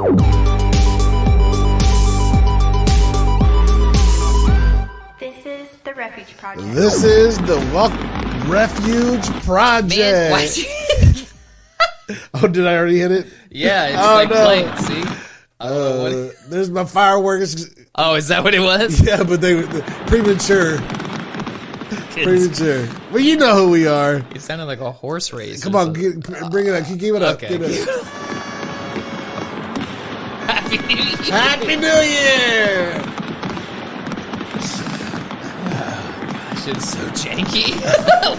This is the Refuge Project. This is the Refuge Project. Man, why? Oh, did I already hit it? Yeah, it's playing. See, there's my fireworks. Oh, is that what it was? Yeah, but they were premature. Premature. Well, you know who we are. It sounded like a horse race. Come on, bring it up. Keep it up. Okay. Keep it up. Happy New Year! Happy New Year! Gosh, it's so janky.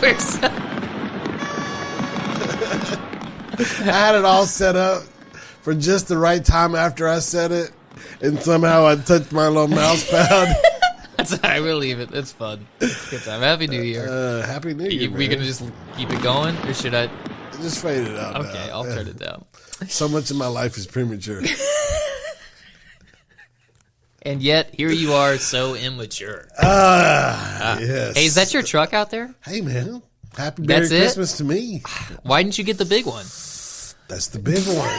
We're so... I had it all set up for just the right time after I said it, and somehow I touched my little mouse pad. That's all right, we'll leave it. It's fun. It's a good time. Happy New Year. Happy New Year. We gonna just keep it going, or should I? Just fade it out. Okay, I'll turn it down. So much of my life is premature. And yet, here you are, so immature. Yes. Hey, is that your truck out there? Hey, man. Happy Merry Christmas to me. Why didn't you get the big one? That's the big one.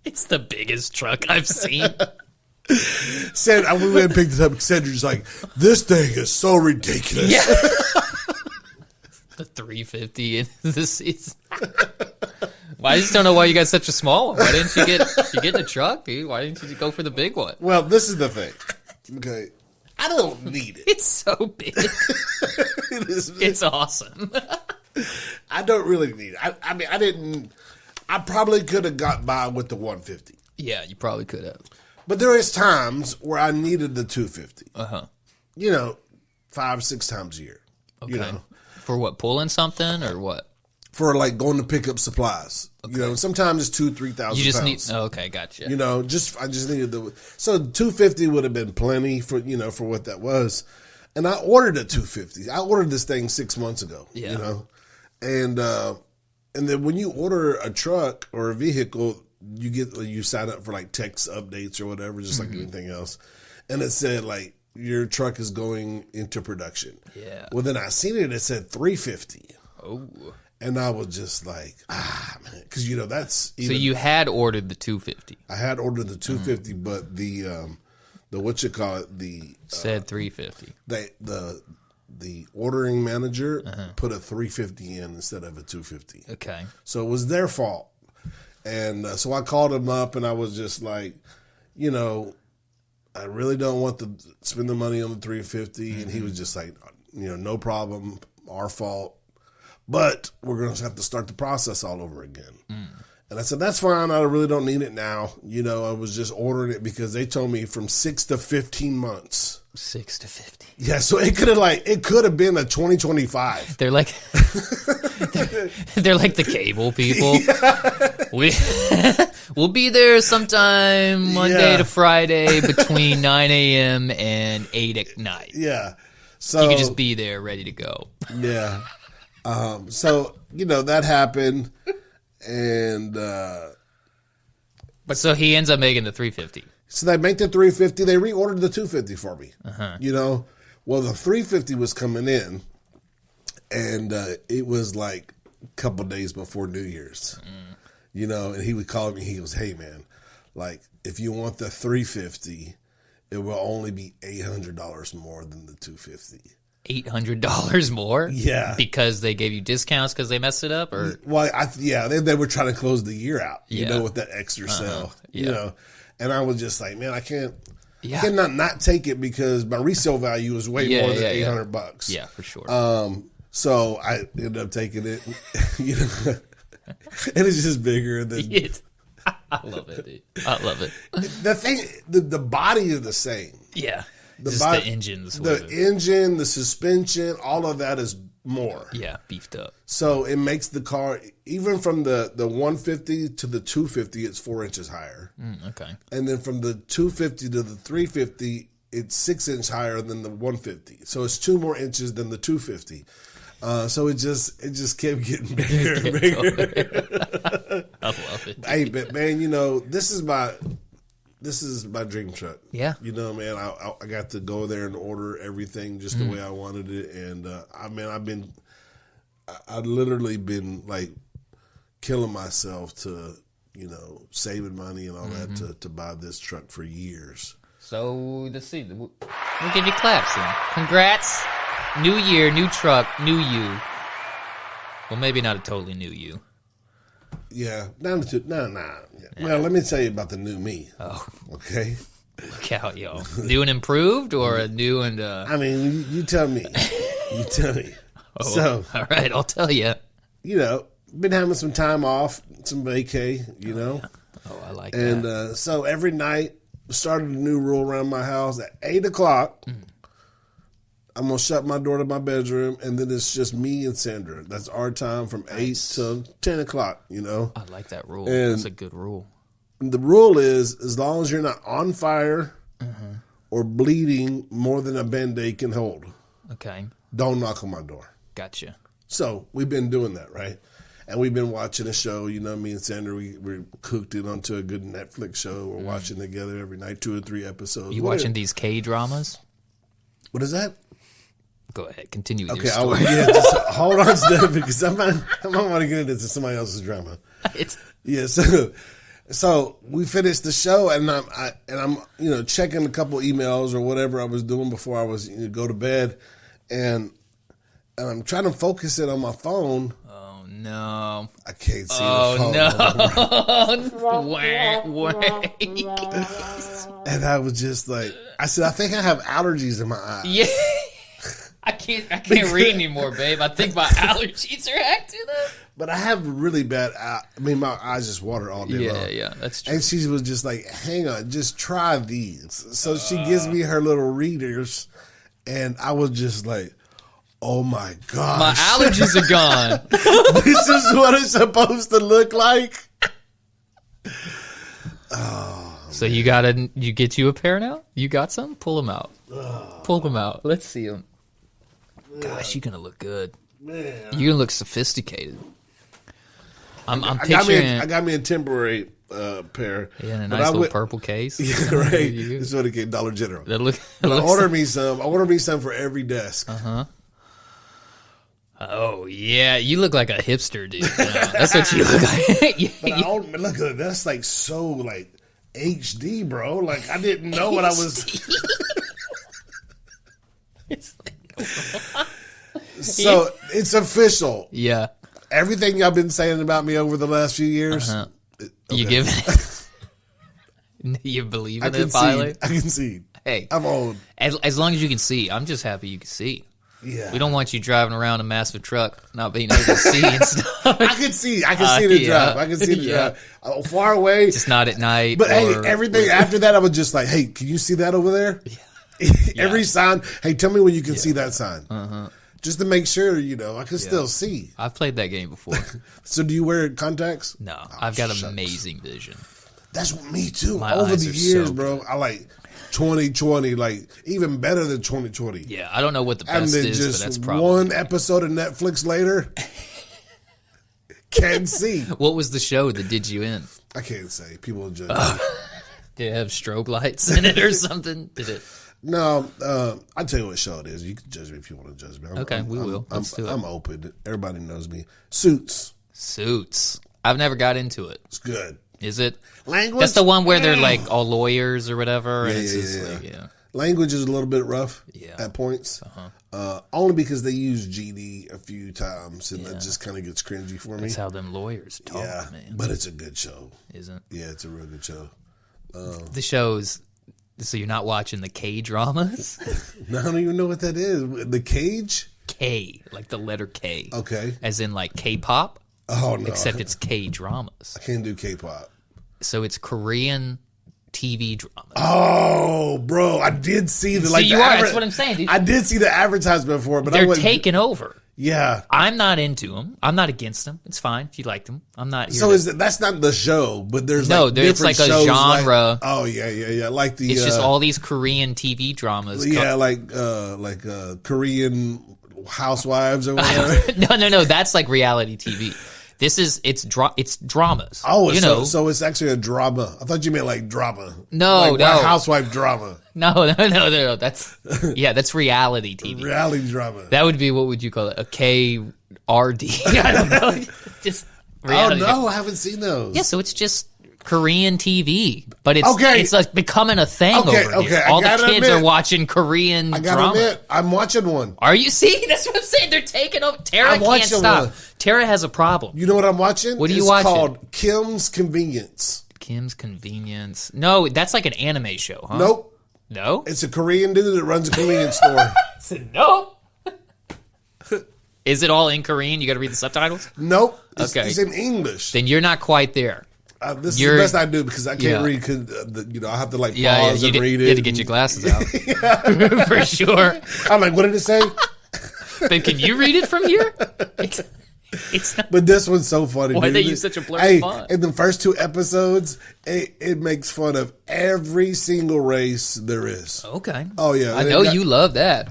It's the biggest truck I've seen. We went and picked it up. Cedric's like, this thing is so ridiculous. Yeah. The 350 in the season. Well, I just don't know why you got such a small one. Why didn't you get a truck, dude? Why didn't you go for the big one? Well, this is the thing. Okay. I don't need it. It's so big. It's awesome. I don't really need it. I mean, I probably could have got by with the 150. Yeah, you probably could have. But there is times where I needed the 250. Uh-huh. 5-6 times a year. Okay. For what, pulling something or what? For like going to pick up supplies. Okay. Sometimes it's 2,000-3,000 You just pounds. need, okay, gotcha. I just needed so 250 would have been plenty for what that was. And I ordered a 250. I ordered this thing 6 months ago. Yeah. And then when you order a truck or a vehicle, you sign up for like text updates or whatever, just like anything else. And it said like your truck is going into production. Yeah. Well, then I seen it. It said 350. Oh. And I was just like, man, because that's even, so you had ordered the 250. I had ordered the 250, but the said 350. The ordering manager put a 350 in instead of a 250. Okay. So it was their fault. And so I called him up and I was just like, I really don't want to spend the money on the 350. And he was just like, no problem, our fault. But we're going to have to start the process all over again. And I said, that's fine. I really don't need it now. I was just ordering it because they told me from 6 to 15 months. 6 to 15. Yeah, so it could have been a 2025. They're like they're like the cable people. Yeah. We'll be there sometime Monday to Friday between 9 a.m. and 8 at night. Yeah. So you can just be there ready to go. Yeah. So, that happened. And but so he ends up making the 350. So they make the 350. They reordered the 250 for me. Well, the 350 was coming in, and it was like a couple days before New Year's. And he would call me. He goes, "Hey, man, like if you want the 350, it will only be $800 more than the 250." $800 more? Yeah. Because they gave you discounts because they messed it up? Or well, they were trying to close the year out, with that extra sale, And I was just like, man, I cannot not take it because my resale value is way more than $800. Yeah, for sure. So I ended up taking it, and it's just bigger than. I love it, dude. I love it. The thing, the body is the same. Yeah. The engines. The engine, the suspension, all of that is more. Yeah, beefed up. So it makes the car, even from the 150 to the 250, it's 4 inches higher. Okay. And then from the 250 to the 350, it's 6 inches higher than the 150. So it's 2 more inches than the 250. So it just kept getting bigger and bigger. I love it. Hey, but man, this is my dream truck. Yeah. Man, I got to go there and order everything just the way I wanted it. And, I've literally been like killing myself to, saving money and all that to buy this truck for years. So, let's see. We'll give you claps then. Congrats. New year, new truck, new you. Well, maybe not a totally new you. Yeah. No. Well, let me tell you about the new me. Oh. Okay? Look out, yo. New and improved or a new and... I mean, you tell me. You tell me. Oh, So, all right, I'll tell you. Been having some time off, some vacay, Oh, I like And that. so every night, started a new rule around my house at 8 o'clock. I'm going to shut my door to my bedroom, and then it's just me and Sandra. That's our time from 8 to 10 o'clock, I like that rule. and- That's a good rule. The rule is as long as you're not on fire or bleeding more than a Band-Aid can hold, Okay, don't knock on my door. gotcha. So we've been doing that, right? And we've been watching a show, me and Sandra, we're cooked it onto a good Netflix show. We're watching together every night, 2 or 3 episodes. You watching these K-dramas? What is that? Go ahead, continue with Okay, your story. just hold on, Steph, because I might want to get into somebody else's drama. It's Yeah, so we finished the show, and I'm checking a couple emails or whatever I was doing before I was go to bed, and I'm trying to focus it on my phone. oh no. I can't see the phone. Oh no. Wait. And I was just like, I said, I think I have allergies in my eyes. Yeah. I can't read anymore, babe. I think my allergies are acting up. But I have really bad. My eyes just water all day long. Yeah, that's true. And she was just like, hang on, just try these. So she gives me her little readers, and I was just like, oh my gosh. My allergies are gone. This is what it's supposed to look like. So you get you a pair now? You got some? Pull them out. Pull them out. Let's see them. Gosh, you're gonna look good. Man. You're gonna look sophisticated. I'm I picturing. got me a temporary pair. Yeah, in a But nice I little went- purple case. Yeah, right. You- This is what it came, Dollar General. That look. But I looks- ordered me some. I ordered me some for every desk. Oh yeah, you look like a hipster, dude. Yeah, that's what you look like. But look at it. That's like so like HD, bro. Like I didn't know what I was. It's like- So it's official. yeah, Everything y'all been saying about me over the last few years. you okay. give it. You believe I in can it finally? see. I can see. Hey, I'm old. as long as you can see, I'm just happy you can see. Yeah. We don't want you driving around a massive truck not being able to see and stuff. I can see. I can see the yeah. drive. I can see the Yeah. drive. Far away. Just not at night. But hey, or- everything after that, I was just like, hey, can you see that over there? Every sign. Hey, tell me when you can see that sign. Just to make sure, I can still see. I've played that game before. So do you wear contacts? No, I've got shucks. amazing vision. That's me too. My Over eyes the are years, so bro. I like 2020, like even better than 2020. Yeah, I don't know what the And best then is, but just that's probably. one episode of Netflix later, can't see. What was the show that did you in? I can't say. People will judge. Did it have strobe lights in it or something? Did it? No, I'll tell you what show it is. You can judge me if you want to judge me. Okay, we will. Let's do it. I'm open. Everybody knows me. Suits. Suits. I've never got into it. It's good. Is it? Language. That's the one where they're like all lawyers or whatever. And it's Yeah, just yeah, like, yeah. yeah. Language is a little bit rough Yeah. at points. Only because they use GD a few times, and that just kind of gets cringy for me. That's how them lawyers talk, Yeah, man. but it's a good show. Isn't Yeah, it's a real good show. the shows? So you're not watching the K dramas? I don't even know what that is. The Cage? K, like the letter K. Okay. As in like K-pop, Oh no, except it's K dramas. I can't do K-pop. So it's Korean TV dramas. Oh, bro, I did see the like. you the are. That's what I'm saying, dude. I did see the advertisement for it, but I They're wasn't. taking over. Yeah. I'm not into them. I'm not against them. It's fine if you like them. I'm not here So to- that's not the show, but there's No, like there's different like a shows, genre. oh yeah, like the. it's just all these Korean TV dramas. Yeah, like Korean housewives or whatever. No. That's like reality TV. This is it's dramas. Oh, you know. so it's actually a drama. I thought you meant like drama. No, like no. housewife drama, No. That's that's reality TV. reality drama. That would be, what would you call it? A KRD. I don't know. Just reality. no, I haven't seen those. Yeah, so it's just Korean TV, but it's Okay. it's like becoming a thing Okay, over okay, here. I All the gotta kids admit- are watching Korean I gotta drama. admit, I'm watching one. Are you? See, that's what I'm saying. They're taking over. Tara I'm can't watching stop. one. Tara has a problem. You know what I'm watching? What are you It's watching? called Kim's Convenience. Kim's Convenience. No, that's like an anime show, huh? Nope. No? It's a Korean dude that runs a convenience store. No. Is it all in Korean? You got to read the subtitles? Nope. It's, Okay. It's in English. Then you're not quite there. This is you're- the best I do because I can't Yeah. read. Cause, I have to like Yeah, pause you, and read you it. had to get your glasses out. For sure. I'm like, what did it say? But can you read it from here? It's not. But this one's so funny. Why dude. they use such a blurry Hey, font? in the first 2 episodes, it makes fun of every single race there is. Okay. Oh, yeah. I They know got- you love that.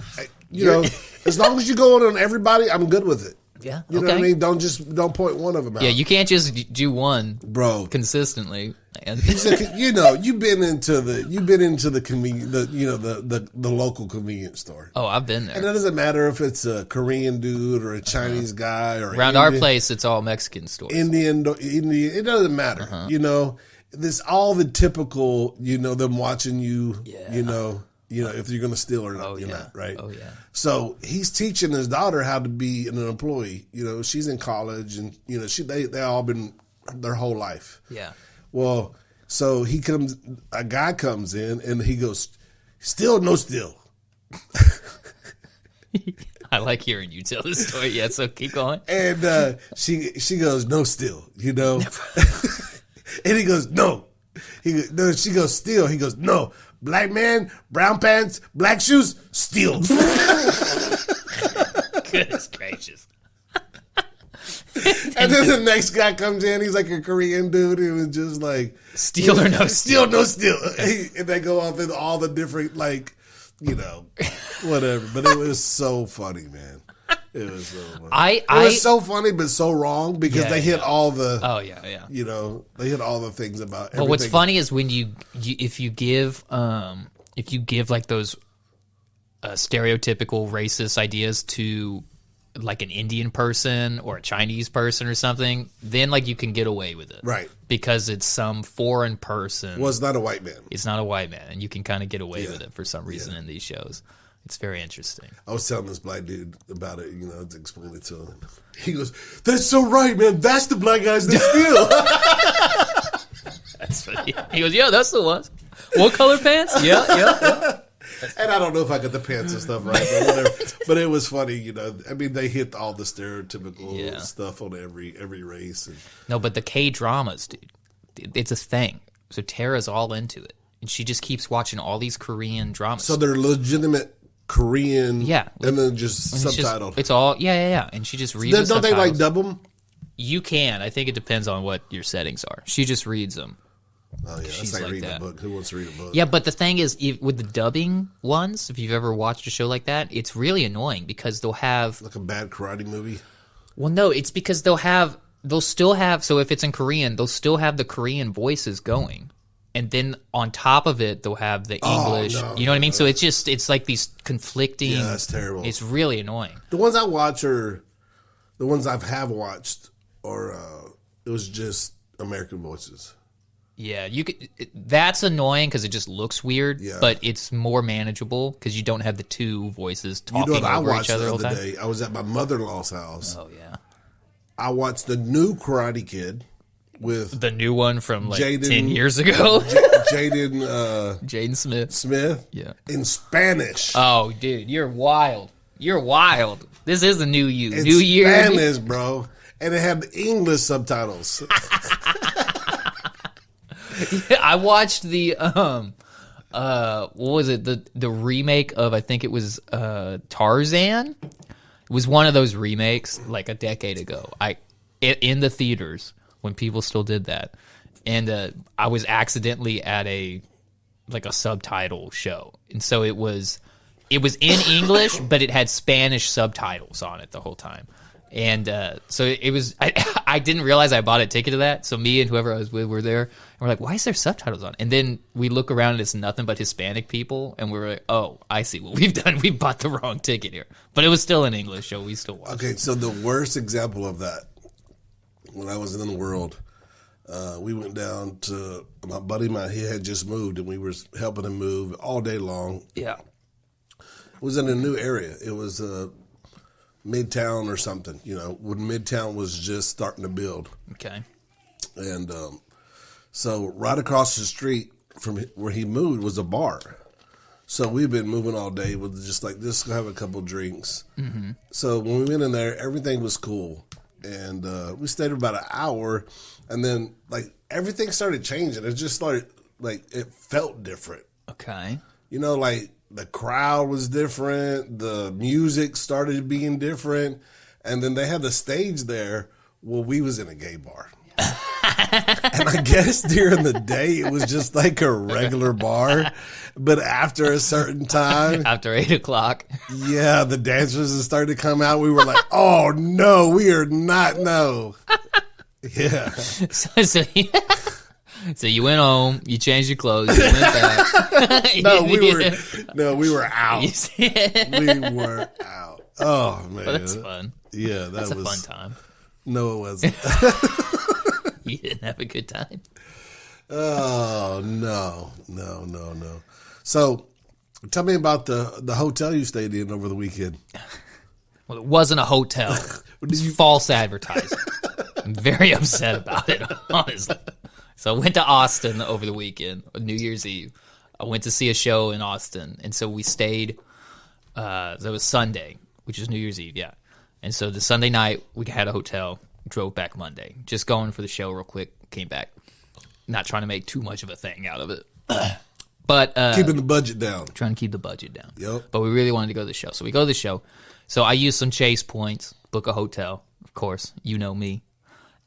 You know, as long as you go on everybody, I'm good with it. Yeah. You know what I mean? Don't point one of them out. Yeah, you can't just do one bro. consistently. And You know, you've been into the convenience, the local convenience store. oh, I've been And there. it doesn't matter if it's a Korean dude or a Chinese guy or Around our place, it's all Mexican stores. Indian. It doesn't matter. You know, this all the typical. You know, them watching you. Yeah. You know if you're going to steal or not. Oh, you're yeah. not, right? Oh, yeah. So he's teaching his daughter how to be an employee. You know, she's in college, and you know they all been their whole life. Yeah. Well, so a guy comes in and he goes, "Still, no still." I like hearing you tell this story. Yeah, so keep going. And she goes, "No still," you know. And he goes, "No." No, she goes, "Still." He goes, "No. Black man, brown pants, black shoes, still." Goodness gracious. And then the next guy comes in. He's like a Korean dude. He was just like, Steal or no Still, no still. And they go off in all the different, like, whatever. But it was so funny, man. It was so funny. It was so funny, but so wrong because Yeah, they hit yeah. all the, Oh yeah, yeah. they hit all the things about everything. But what's funny is when you if you give like those stereotypical racist ideas to like an Indian person or a Chinese person or something, then like you can get away with it, Right. Because it's some foreign person. Was not a white man. It's not a white man, and you can kind of get away with it for some reason in these shows. It's very interesting. I was telling this black dude about it, to explain it to him. He goes, "That's so right, man. That's the black guys that steal." That's funny. He goes, "Yeah, that's the ones. What color pants? Yeah." And I don't know if I got the pants and stuff right, but whatever. But it was funny, I mean, they hit all the stereotypical stuff on every race. And No, but the K-dramas, dude, it's a thing. So Tara's all into it. And she just keeps watching all these Korean dramas. so they're legitimate Korean, Yeah. and then just And subtitled. it's all, yeah. And she just reads the Don't they like subtitles. dub them? You can. I think it depends on what your settings are. She just reads them. Oh yeah, that's She's like like reading that. a book. Who wants to read a book? Yeah, but the thing is, with the dubbing ones, if you've ever watched a show like that, it's really annoying because they'll have... Like a bad karate movie. Well, no, it's because they'll still have, so if it's in Korean, they'll still have the Korean voices going. And then on top of it, they'll have the English. no, you know what I mean? So it's like these conflicting. Yeah, that's terrible. It's really annoying. The ones I watch are the ones I have watched, or it was just American voices. Yeah, that's annoying because it just looks weird. Yeah. But it's more manageable because you don't have the two voices You know talking what I over watched each other the all the other time. day? I was at my mother-in-law's house. Oh yeah, I watched the new Karate Kid with the new one from like Jaden- 10 years ago. Jaden Jaden Smith. Smith. Yeah. In Spanish. Oh, dude, you're wild. You're wild. This is the new you. In New year. Spanish, bro. And it had the English subtitles. I watched the what was it? The remake of, I think it was Tarzan. It was one of those remakes like a decade ago. In the theaters when people still did that. And I was accidentally at a subtitle show. And so it was in English, but it had Spanish subtitles on it the whole time. And so it was, I didn't realize I bought a ticket to that. So me and whoever I was with were there. And we're like, why is there subtitles on? And then we look around and it's nothing but Hispanic people. And we're like, oh, I see what we've done. We bought the wrong ticket here. But it was still in English, so we still watched Okay, so the worst example of that when I was in the world, we went down to my buddy. He had just moved, and we were helping him move all day long. Yeah. It was in a new area. It was Midtown or something, when Midtown was just starting to build. Okay. And so right across the street from where he moved was a bar. So we've been moving all day with just like, just have a couple drinks. Mm-hmm. So when we went in there, everything was cool. And we stayed about an hour. And then, like, everything started changing. It just started, like, it felt different. Okay. Like, the crowd was different. The music started being different. And then they had the stage there. Well, we was in a gay bar. And I guess during the day, it was just like a regular bar. But after a certain time. After 8 o'clock. Yeah, the dancers started to come out. We were like, oh, no, we are not, no. Yeah. So you went home, you changed your clothes, you went back. we were out. We were out. Oh, man. Well, that's fun. Yeah, that's a fun time. No, it wasn't. You didn't have a good time? Oh, no. So, tell me about the hotel you stayed in over the weekend. Well, it wasn't a hotel. It was false advertising. I'm very upset about it, honestly. So I went to Austin over the weekend, New Year's Eve. I went to see a show in Austin, and so we stayed. That was Sunday, which is New Year's Eve, yeah. And so the Sunday night, we had a hotel, drove back Monday. Just going for the show real quick, came back. Not trying to make too much of a thing out of it. But keeping the budget down. Trying to keep the budget down. Yep. But we really wanted to go to the show. So we go to the show. So I used some Chase points, book a hotel, of course. You know me.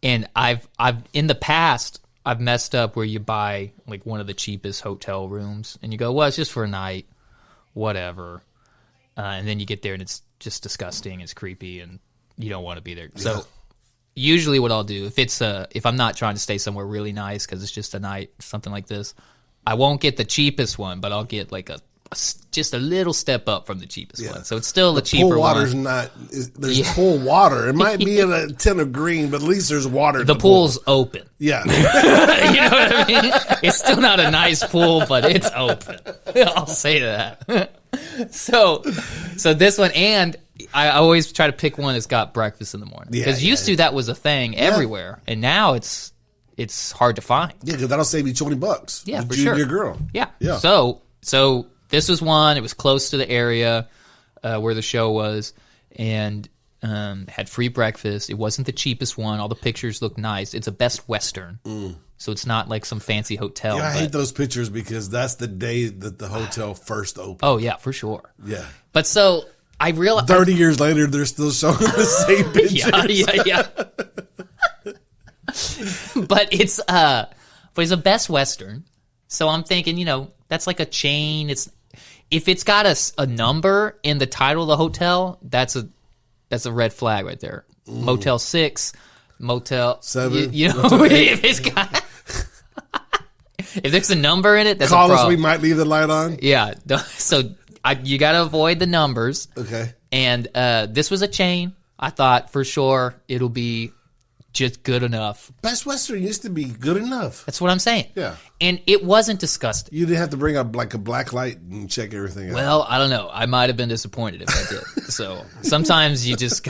And I've in the past, I've messed up where you buy like one of the cheapest hotel rooms and you go, well, it's just for a night, whatever. And then you get there and it's just disgusting, it's creepy, and you don't want to be there. Yeah. So usually what I'll do, if I'm not trying to stay somewhere really nice because it's just a night, something like this, I won't get the cheapest one, but I'll get like just a little step up from the cheapest one. So it's still a cheaper one. Pool water's there's pool water. It might be in a tin of green, but at least there's water. The pool's open. Yeah. You know what I mean? It's still not a nice pool, but it's open. I'll say that. So this one, and I always try to pick one that's got breakfast in the morning. Because used to that was a thing everywhere, and now it's hard to find. Yeah, because that'll save you $20. Yeah, for sure. Your girl. Yeah. So this was one. It was close to the area where the show was, and had free breakfast. It wasn't the cheapest one. All the pictures looked nice. It's a Best Western, so it's not like some fancy hotel. Yeah, I hate those pictures because that's the day that the hotel first opened. Oh yeah, for sure. Yeah, but so I realized 30 years later, they're still showing the same pictures. Yeah. But it's a Best Western, so I'm thinking, that's like a chain. If it's got a number in the title of the hotel, that's a red flag right there. Motel 6, Motel 7. If it's got if there's a number in it, that's call a problem. us. We might leave the light on. Yeah, so you got to avoid the numbers. Okay. And this was a chain. I thought for sure it'll be just good enough. Best Western used to be good enough. That's what I'm saying. Yeah. And it wasn't disgusting. You didn't have to bring up like a black light and check everything out. Well, I don't know. I might have been disappointed if I did. So sometimes you just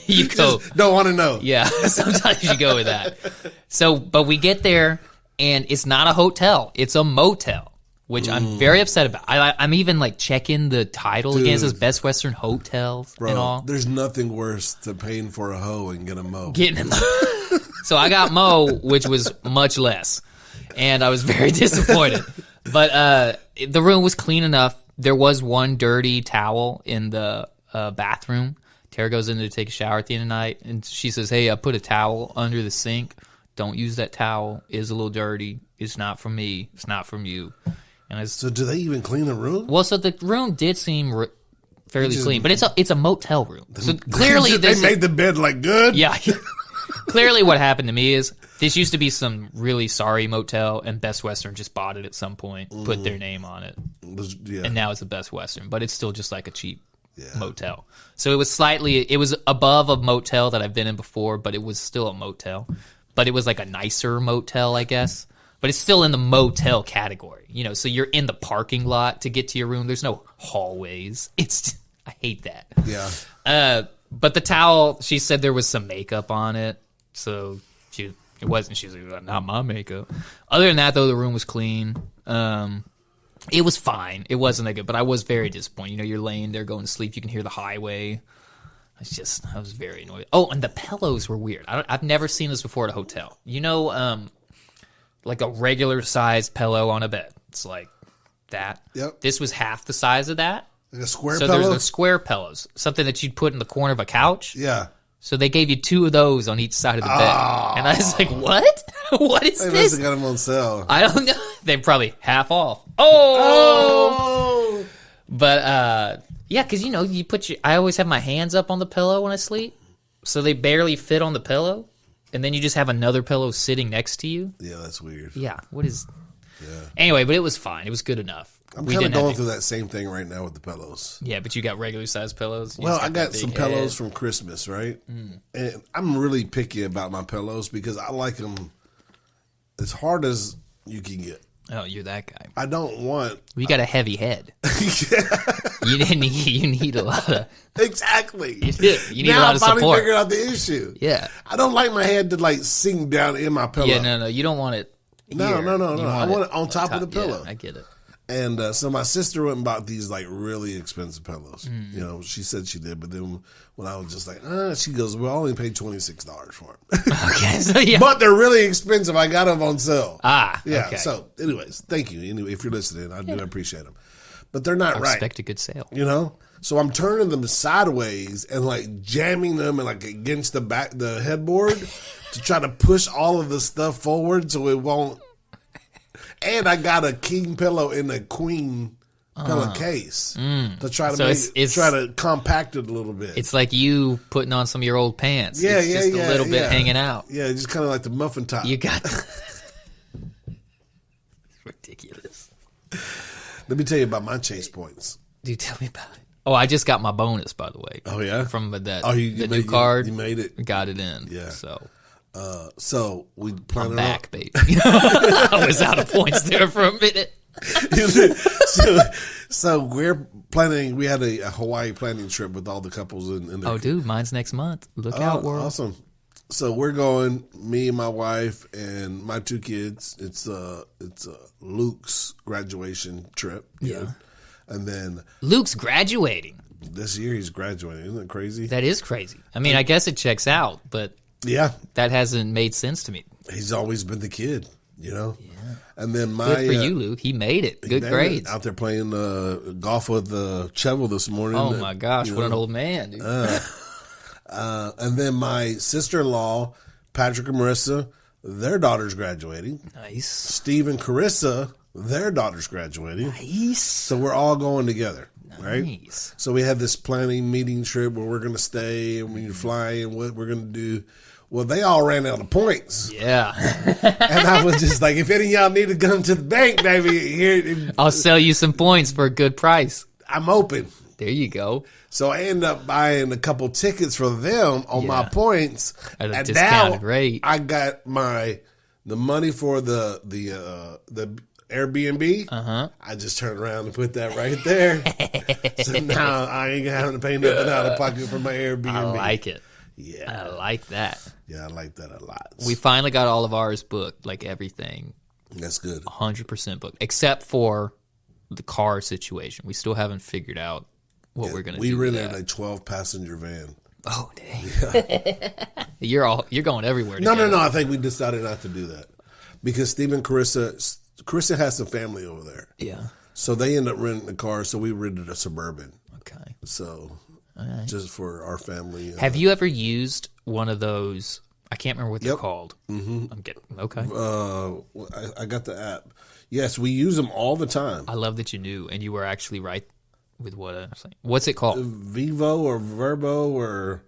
you go. Just don't want to know. Yeah. Sometimes you go with that. So, but we get there and it's not a hotel. It's a motel, which I'm very upset about. I'm even like checking the title again. It says Best Western Hotels and all. There's nothing worse than paying for a hoe and get a mo. So I got Mo, which was much less, and I was very disappointed. But the room was clean enough. There was one dirty towel in the bathroom. Tara goes in to take a shower at the end of the night, and she says, hey, I put a towel under the sink. Don't use that towel. It's a little dirty. It's not from me. It's not from you. And so do they even clean the room? Well, so the room did seem fairly clean, but it's a motel room. So clearly they made the bed like good? Yeah. Clearly what happened to me is this used to be some really sorry motel, and Best Western just bought it at some point, put their name on it, and now it's a Best Western, but it's still just like a cheap motel. So it was above a motel that I've been in before, but it was still a motel. But it was like a nicer motel, I guess. But it's still in the motel category, so you're in the parking lot to get to your room. There's no hallways. I hate that. Yeah. But the towel, she said there was some makeup on it. So she's like, not my makeup. Other than that, though, the room was clean. It was fine. It wasn't that good, but I was very disappointed. You're laying there going to sleep. You can hear the highway. I was very annoyed. Oh, and the pillows were weird. I've never seen this before at a hotel. Like a regular sized pillow on a bed. It's like that. Yep. This was half the size of that. Like a square so pillow? there's the square pillows, something that you'd put in the corner of a couch. Yeah. So they gave you 2 of those on each side of the bed. And I was like, what? What is They this? must have got them on sale. I don't know. They're probably half off. Oh! But, yeah, because, I always have my hands up on the pillow when I sleep. So they barely fit on the pillow. And then you just have another pillow sitting next to you. Yeah, that's weird. Yeah, what is... Yeah. Anyway, but it was fine. It was good enough. I'm kind of going through that same thing right now with the pillows. Yeah, but you got regular sized pillows. Well, I got some pillows from Christmas, right? And I'm really picky about my pillows because I like them as hard as you can get. Oh, you're that guy. I don't want... You got a heavy head. You need a lot of... Exactly. You do. You need a lot of support. Now I finally figured out the issue. Yeah. I don't like my head to sink down in my pillow. Yeah, no. You don't want it here. No. I want it on top of the pillow. Yeah, I get it. And so my sister went and bought these really expensive pillows. She said she did, but then when I was just like, she goes, well, I only paid $26 for them. Okay, so yeah. But they're really expensive. I got them on sale. Yeah. Okay. So anyways, thank you. Anyway, if you're listening, I do appreciate them. But they're not right. Expect a good sale. So I'm turning them sideways and jamming them and against the headboard to try to push all of the stuff forward so it won't. And I got a king pillow in a queen pillow case to try to try to compact it a little bit. It's like you putting on some of your old pants. Yeah, it's just a little bit hanging out. Yeah, just kind of like the muffin top. You got ridiculous. Let me tell you about my chase points. Dude, tell me about it. Oh, I just got my bonus, by the way. Oh, yeah? From the new card. You made it? Got it in. Yeah. So we plan I'm back, baby. I was out of points there for a minute. so we're planning. We had a Hawaii planning trip with all the couples in the. Oh, dude, mine's next month. Look out, world! Awesome. So we're going. Me and my wife and my 2 kids. It's Luke's graduation trip. Yeah. And then Luke's graduating this year. He's graduating. Isn't that crazy? That is crazy. I mean, I guess it checks out, but yeah, that hasn't made sense to me. He's always been the kid, Yeah. And then good for you, Luke. He made it. Good grades. Out there playing golf with Chevel this morning. Oh my gosh, what an old man, dude. And then my sister-in-law, Patrick and Marissa, their daughter's graduating. Nice. Steve and Carissa, their daughter's graduating. Nice. So we're all going together. Right? Nice. So we had this planning meeting trip where we're going to stay and we fly and what we're going to do. Well, they all ran out of points. Yeah. And I was just like, if any of y'all need to come to the bank, baby, here. I'll sell you some points for a good price. I'm open. There you go. So I end up buying a couple tickets for them on my points. At a and discounted now rate. I got the money for the Airbnb. I just turned around and put that right there. So now I ain't having to pay nothing out of pocket for my Airbnb. I like it. Yeah. I like that. Yeah, I like that a lot. We finally got all of ours booked, like everything. That's good. 100% booked, except for the car situation. We still haven't figured out what we're going to do. We rented a 12-passenger van. Oh, dang. Yeah. You're going everywhere together. No. I think we decided not to do that because Steve and Carissa has some family over there. Yeah. So they end up renting a car. So we rented a Suburban. Okay. So just for our family. Have you ever used one of those? I can't remember what they're called. Mm-hmm. I'm getting okay. I got the app. Yes, we use them all the time. I love that you knew, and you were actually right with what I'm saying. What's it called? Vivo or Verbo or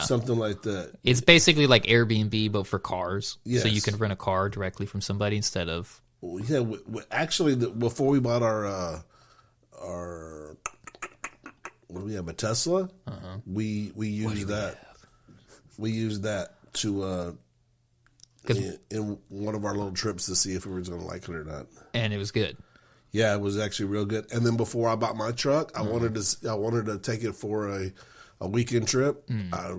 something like that. It's basically like Airbnb, but for cars. Yes. So you can rent a car directly from somebody instead of. Yeah, actually, before we bought our what do we have? A Tesla. We use that. We use that to in one of our little trips to see if we were going to like it or not. And it was good. Yeah, it was actually real good. And then before I bought my truck, I wanted to take it for a weekend trip. I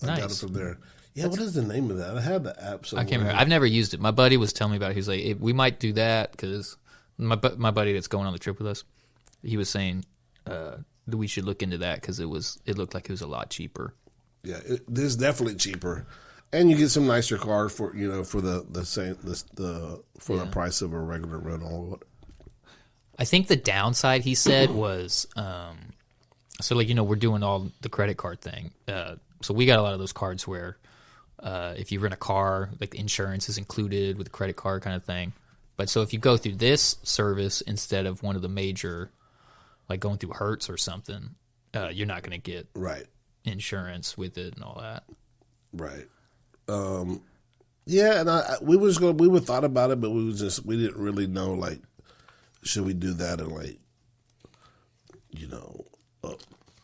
got it from there. Yeah, what is the name of that? I have the app somewhere. I can't remember. I've never used it. My buddy was telling me about it. He was like, we might do that because my buddy that's going on the trip with us, he was saying that we should look into that because it looked like it was a lot cheaper. Yeah, this is definitely cheaper, and you get some nicer cars for the price of a regular rental. I think the downside he said was, so like we're doing all the credit card thing. So we got a lot of those cards where if you rent a car, like the insurance is included with the credit card kind of thing. But so if you go through this service instead of one of the major, like going through Hertz or something, you're not going to get insurance with it and all that. Right. Yeah, and we would thought about it, but we didn't really know, like, should we do that in, like,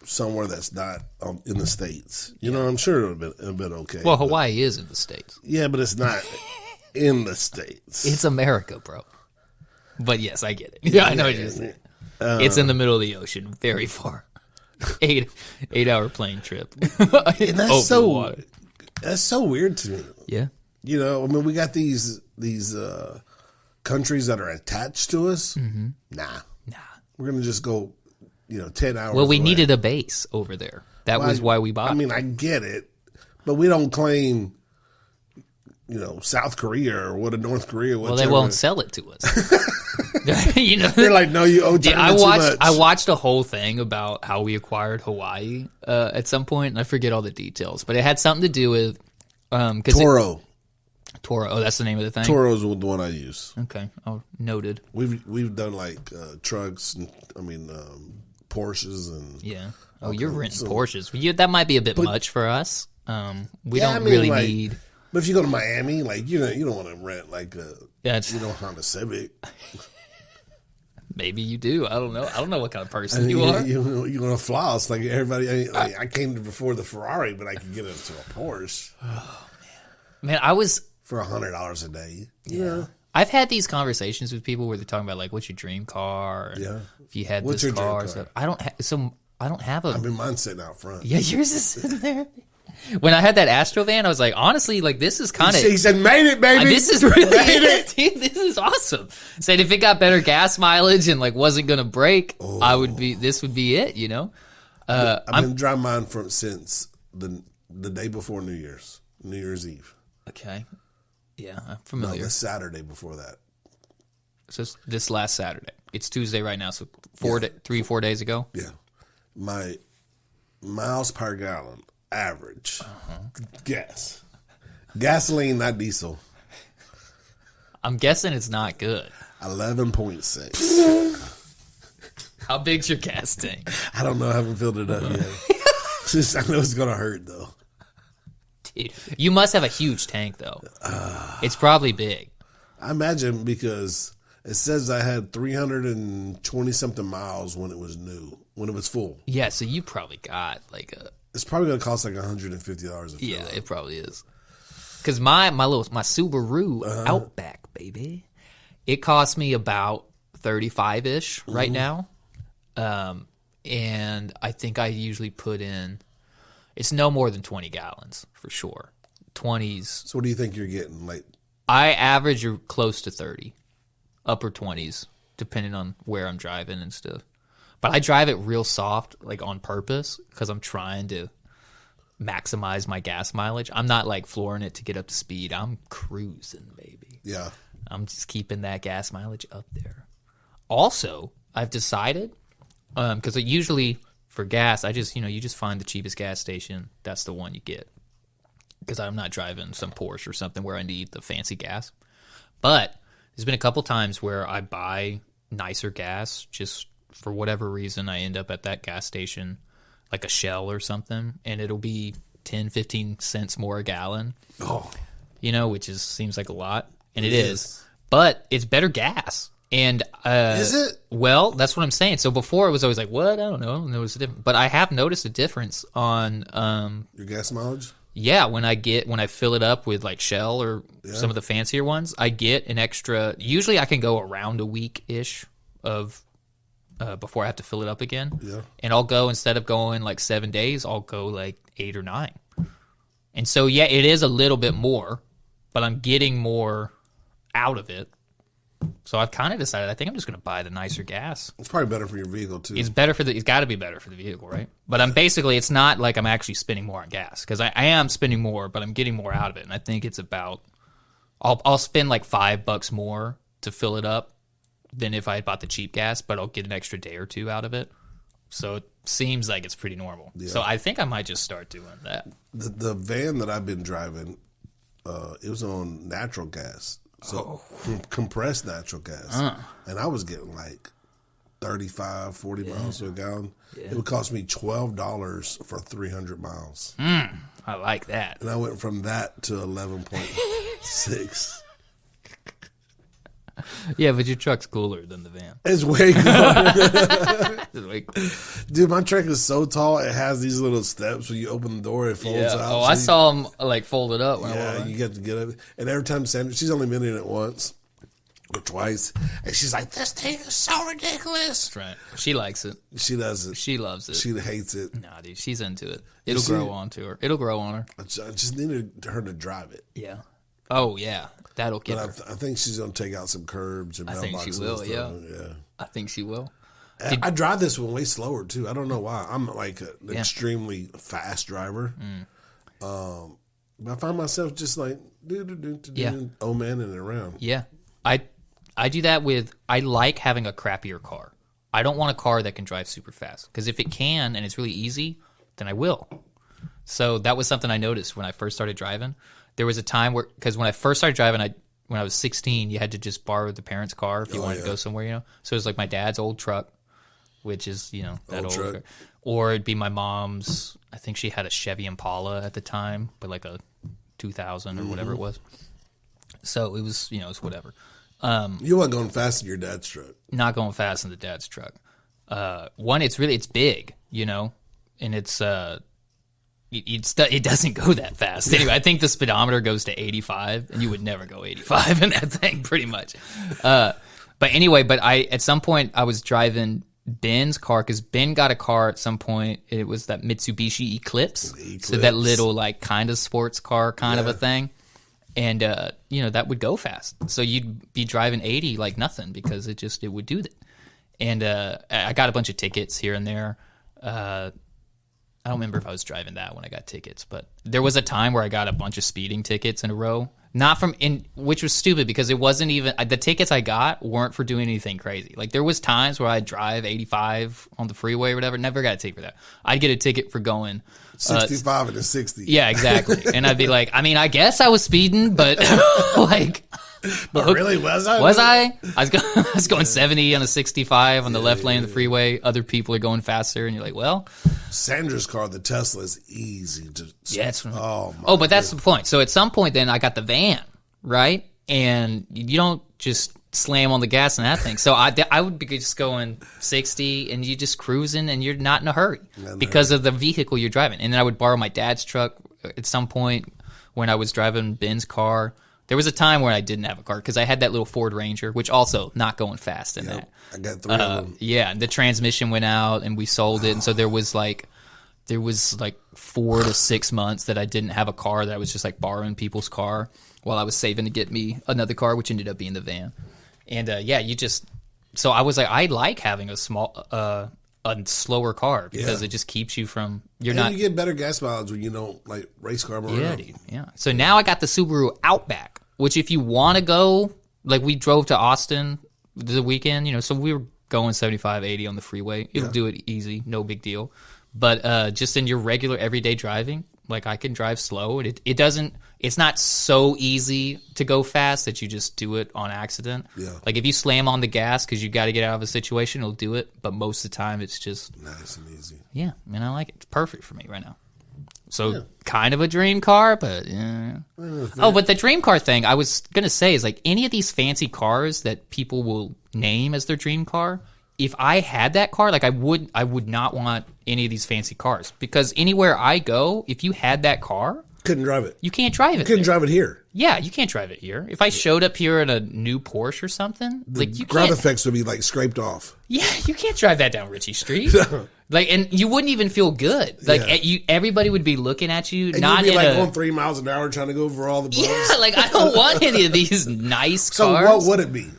somewhere that's not in the States? I'm sure it would have been okay. Well, Hawaii is in the States. Yeah, but it's not in the States. It's America, bro. But yes, I get it. Yeah, I know what you're saying. It's in the middle of the ocean, very far. 8-hour plane trip. And that's so weird to me. Yeah. We got these countries that are attached to us. Mm-hmm. Nah. We're going to just go, 10 hours Well, we away. needed a base over there. That was why we bought it. I get it, but we don't claim, South Korea or what a North Korea. Well, they won't sell it to us. They're like, no, you owe China too much. I watched a whole thing about how we acquired Hawaii at some point, and I forget all the details, but it had something to do with Toro. Toro. Oh, that's the name of the thing. Toro's the one I use. Okay, noted. We've done like trucks and Porsches and yeah. Oh, you're renting Porsches. That might be a bit much for us. We don't really need. But if you go to Miami, like you don't want to rent like a Honda Civic. Maybe you do. I don't know. I don't know what kind of person you are. You're going to floss like everybody. I came before the Ferrari, but I could get it to a Porsche. Oh man, I was for $100 a day. Yeah. I've had these conversations with people where they're talking about like, what's your dream car? Yeah. If you had what's this your car, dream car? I don't have a. I mean, mine's sitting out front. Yeah, yours is sitting there. When I had that Astro van, I was like, honestly, like this is kind of. He said, "Made it, baby. This is really it, dude. This is awesome." Said if it got better gas mileage and like wasn't gonna break, This would be it. I've been driving mine since the day before New Year's Eve. Okay. Yeah, I'm familiar. No, the Saturday before that. So it's this last Saturday. It's Tuesday right now, so 4 days ago. Yeah, my miles per gallon average gas, gasoline, not diesel. I'm guessing it's not good. 11.6. How big's your gas tank? I don't know. I haven't filled it up yet. I know it's gonna hurt though. Dude, you must have a huge tank though. It's probably big. I imagine because it says I had 320 something miles when it was new, when it was full. Yeah, so you probably got like a. It's probably gonna cost like $150 to fill. Yeah, it probably is. Because my Subaru Outback, baby, it cost me about 35-ish right now, and I think I usually put in. It's no more than 20 gallons for sure. 20s. So what do you think you're getting? Like I average close to 30, upper 20s, depending on where I'm driving and stuff. But I drive it real soft, like on purpose, because I'm trying to maximize my gas mileage. I'm not like flooring it to get up to speed. I'm cruising, baby. Yeah. I'm just keeping that gas mileage up there. Also, I've decided, because usually for gas, I just, you just find the cheapest gas station. That's the one you get. Because I'm not driving some Porsche or something where I need the fancy gas. But there's been a couple times where I buy nicer gas just for whatever reason. I end up at that gas station, like a Shell or something, and it'll be 10, 15 cents more a gallon. Oh. Which seems like a lot. And it is. But it's better gas. And Is it? Well, that's what I'm saying. So before it was always like, what? I don't know. And there was a difference. But I have noticed a difference on Your gas mileage? yeah, when I fill it up with like Shell or some of the fancier ones, I get an extra. Usually, I can go around a week ish of before I have to fill it up again. Yeah. And I'll go, instead of going like 7 days, I'll go like 8 or 9. And so yeah, it is a little bit more, but I'm getting more out of it. So I've kind of decided I think I'm just going to buy the nicer gas. It's probably better for your vehicle too. It's got to be better for the vehicle, right? But it's not like I'm actually spending more on gas, because I am spending more, but I'm getting more out of it. And I think it's about, I'll spend like $5 more to fill it up than if I had bought the cheap gas, but I'll get an extra day or two out of it. So it seems like it's pretty normal. Yeah. So I think I might just start doing that. The van that I've been driving, it was on natural gas. So compressed natural gas. And I was getting like 35, 40 miles to a gallon. Yeah. It would cost me $12 for 300 miles. I like that. And I went from that to 11.6. Yeah, but your truck's cooler than the van. It's way cooler. Dude, my truck is so tall, it has these little steps. When you open the door, it folds out. Oh, so I saw them like folded up. Yeah, you get to get up. And every time Sandra, she's only been in it once or twice, and she's like, "This thing is so ridiculous." That's right. She likes it. She does it. She loves it. She hates it. Nah, dude, she's into it. It'll grow on to her. It'll grow on her. I just needed her to drive it. Yeah. Oh, yeah. That'll get her. I think she's going to take out some curbs and mailboxes. I think she will, yeah. I think she will. I drive this one way slower, too. I don't know why. I'm like an extremely fast driver. But I find myself just like, oh man, and around. Yeah. I do that with, I like having a crappier car. I don't want a car that can drive super fast. Because if it can and it's really easy, then I will. So that was something I noticed when I first started driving. There was a time where, because when I first started driving, when I was 16, you had to just borrow the parents' car if you wanted to go somewhere, So it was like my dad's old truck, which is, that old truck. Or it'd be my mom's, I think she had a Chevy Impala at the time, but like a 2000 or whatever it was. So it was, it's whatever. You weren't going fast in your dad's truck. Not going fast in the dad's truck. One, it's big, and it's, it doesn't go that fast. Anyway, I think the speedometer goes to 85, and you would never go 85 in that thing, pretty much. But anyway, at some point I was driving Ben's car, because Ben got a car at some point. It was that Mitsubishi Eclipse. So that little like kind of sports car kind of a thing. And that would go fast. So you'd be driving 80 like nothing, because it would do that. And I got a bunch of tickets here and there. I don't remember if I was driving that when I got tickets, but there was a time where I got a bunch of speeding tickets in a row. Which was stupid, because it wasn't even, the tickets I got weren't for doing anything crazy. Like there was times where I'd drive 85 on the freeway or whatever, never got a ticket for that. I'd get a ticket for going 65 and a 60. Yeah, exactly. And I'd be like, I guess I was speeding, but like, but really, was I? Was I? I was going 70 on a 65 on the left lane of the freeway. Other people are going faster, and you're like, well. Sandra's car, the Tesla, is easy to. Yeah, but that's the point. So at some point, then I got the van, right? And you don't just slam on the gas in that thing. So I would be just going 60, and you just cruising, and you're not in a hurry because of the vehicle you're driving. And then I would borrow my dad's truck at some point when I was driving Ben's car. There was a time where I didn't have a car because I had that little Ford Ranger, which also not going fast in that. I got 3 of them. Yeah, the transmission went out and we sold it, and so there was like 4 to 6 months that I didn't have a car, that I was just like borrowing people's car while I was saving to get me another car, which ended up being the van. And so I was like, I like having a slower car because it just keeps you from you get better gas mileage when you don't like race car around. Yeah, dude. Yeah. So now I got the Subaru Outback, which if you want to go, like we drove to Austin the weekend, so we were going 75, 80 on the freeway. It'll do it easy, no big deal. But just in your regular everyday driving, like I can drive slow. It's not so easy to go fast that you just do it on accident. Yeah. Like if you slam on the gas because you got to get out of a situation, it'll do it. But most of the time, it's just nice and easy. Yeah, I like it. It's perfect for me right now. So kind of a dream car, but yeah. But the dream car thing I was gonna say is like any of these fancy cars that people will name as their dream car. If I had that car, like I would not want any of these fancy cars, because anywhere I go, if you had that car, couldn't drive it. you can't drive it. Couldn't there. drive it here. Yeah, you can't drive it here. If I showed up here in a new Porsche or something, like you Ground can't. effects would be like scraped off. Yeah, you can't drive that down Ritchie Street. Like, and you wouldn't even feel good. Like, everybody would be looking at you, And not you'd be in like a. going 3 miles an hour trying to go over all the bumps. Yeah, like I don't want any of these nice So cars. what would it be?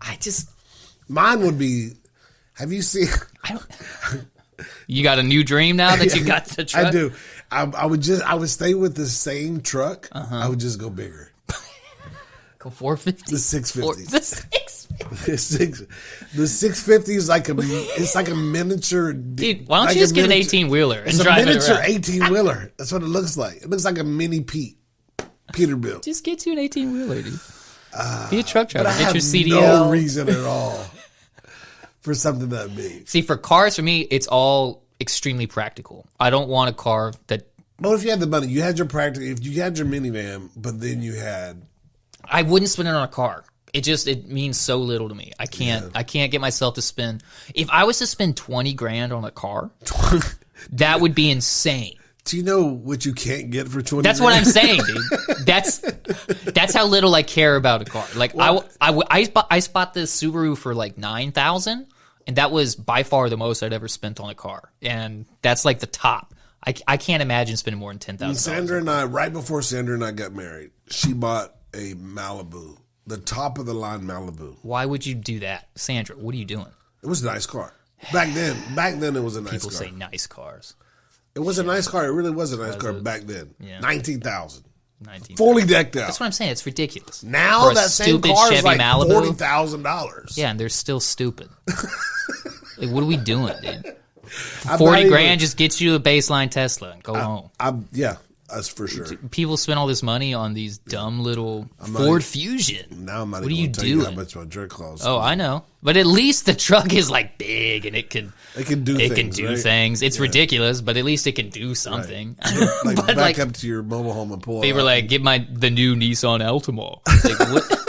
I just. Mine would be. Have you seen? I don't. You got a new dream now that you got the truck? I do. I would stay with the same truck. I would just go bigger. Go 450. The 650. The 650. The 650 is like it's like a miniature. Dude, why don't like you just a get an miniature- 18 wheeler and It's a drive it miniature around? 18 wheeler. That's what it looks like. It looks like a mini Peterbilt. Just get you an 18 wheeler, dude. Be a truck driver. But I Get have your CDL. no reason at all for something that big. See, for cars, for me, it's all extremely practical. I don't want a car that. Well, if you had the money, you had your practical. If you had your minivan, but then you had. I wouldn't spend it on a car. It means so little to me. I can't get myself to spend. If I was to spend 20 grand on a car, that would be insane. Do you know what you can't get for 20? That's what I'm saying, dude. That's how little I care about a car. Like I spot this Subaru for like $9,000, and that was by far the most I'd ever spent on a car, and that's like the top. I can't imagine spending more than $10,000. Sandra and I, right before Sandra and I got married, she bought a Malibu, the top of the line Malibu. Why would you do that, Sandra? What are you doing? It was a nice car. Back then it was a nice People car. say nice cars. It was a nice car. It really was a nice car back then. Yeah. 19,000. 19. Fully decked out. That's what I'm saying. It's ridiculous. Now For a that same stupid car is Chevy like Malibu. $40,000. Yeah, and they're still stupid. Like, what are we doing, dude? I'm 40 not even- grand just gets you a baseline Tesla and go home. Yeah, that's for sure. People spend all this money on these dumb little Ford Fusion. Now I'm not What are even you going to tell you how doing? much my jerk costs. Oh, I know. But at least the truck is like big and it can do things. Right? It's ridiculous, but at least it can do something. Like But, back like, up to your mobile home and pull they it were out. like, get the new Nissan Altima. Like, what?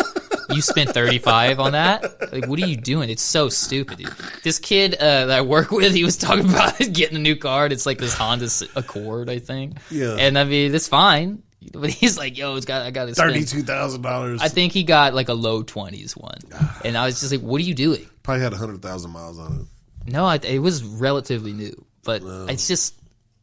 You spent 35 on that? Like, what are you doing? It's so stupid, dude. This kid that I work with, he was talking about getting a new car. And it's like this Honda Accord, I think. Yeah. And I mean, it's fine. But he's like, yo, I got to spend $32,000. I think he got like a low 20s one. And I was just like, what are you doing? Probably had 100,000 miles on it. No, it was relatively new. But it's just,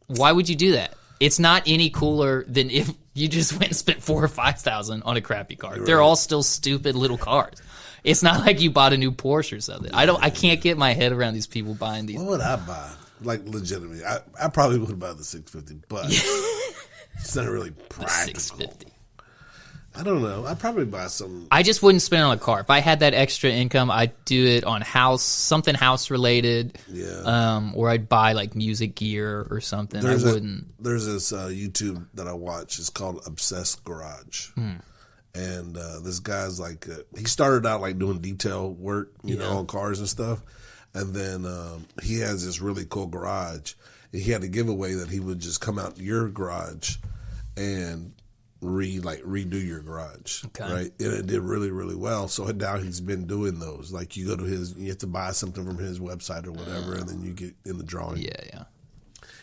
why would you do that? It's not any cooler than if you just went and spent $4,000 or $5,000 on a crappy car. They're all still stupid little cars. It's not like you bought a new Porsche or something. I can't get my head around these people buying these. What would I buy? Like, legitimately. I probably would buy the 650, but it's not really practical. 650. I don't know. I'd probably buy some. I just wouldn't spend it on a car. If I had that extra income, I'd do it on something house related. Yeah. Or I'd buy like music gear or something. There's this YouTube that I watch. It's called Obsessed Garage. And this guy's like, he started out like doing detail work, you know, on cars and stuff. And then he has this really cool garage. And he had a giveaway that he would just come out to your garage and redo your garage, right? And it did really, really well. So now he's been doing those. Like you go to you have to buy something from his website or whatever, and then you get in the drawing. Yeah.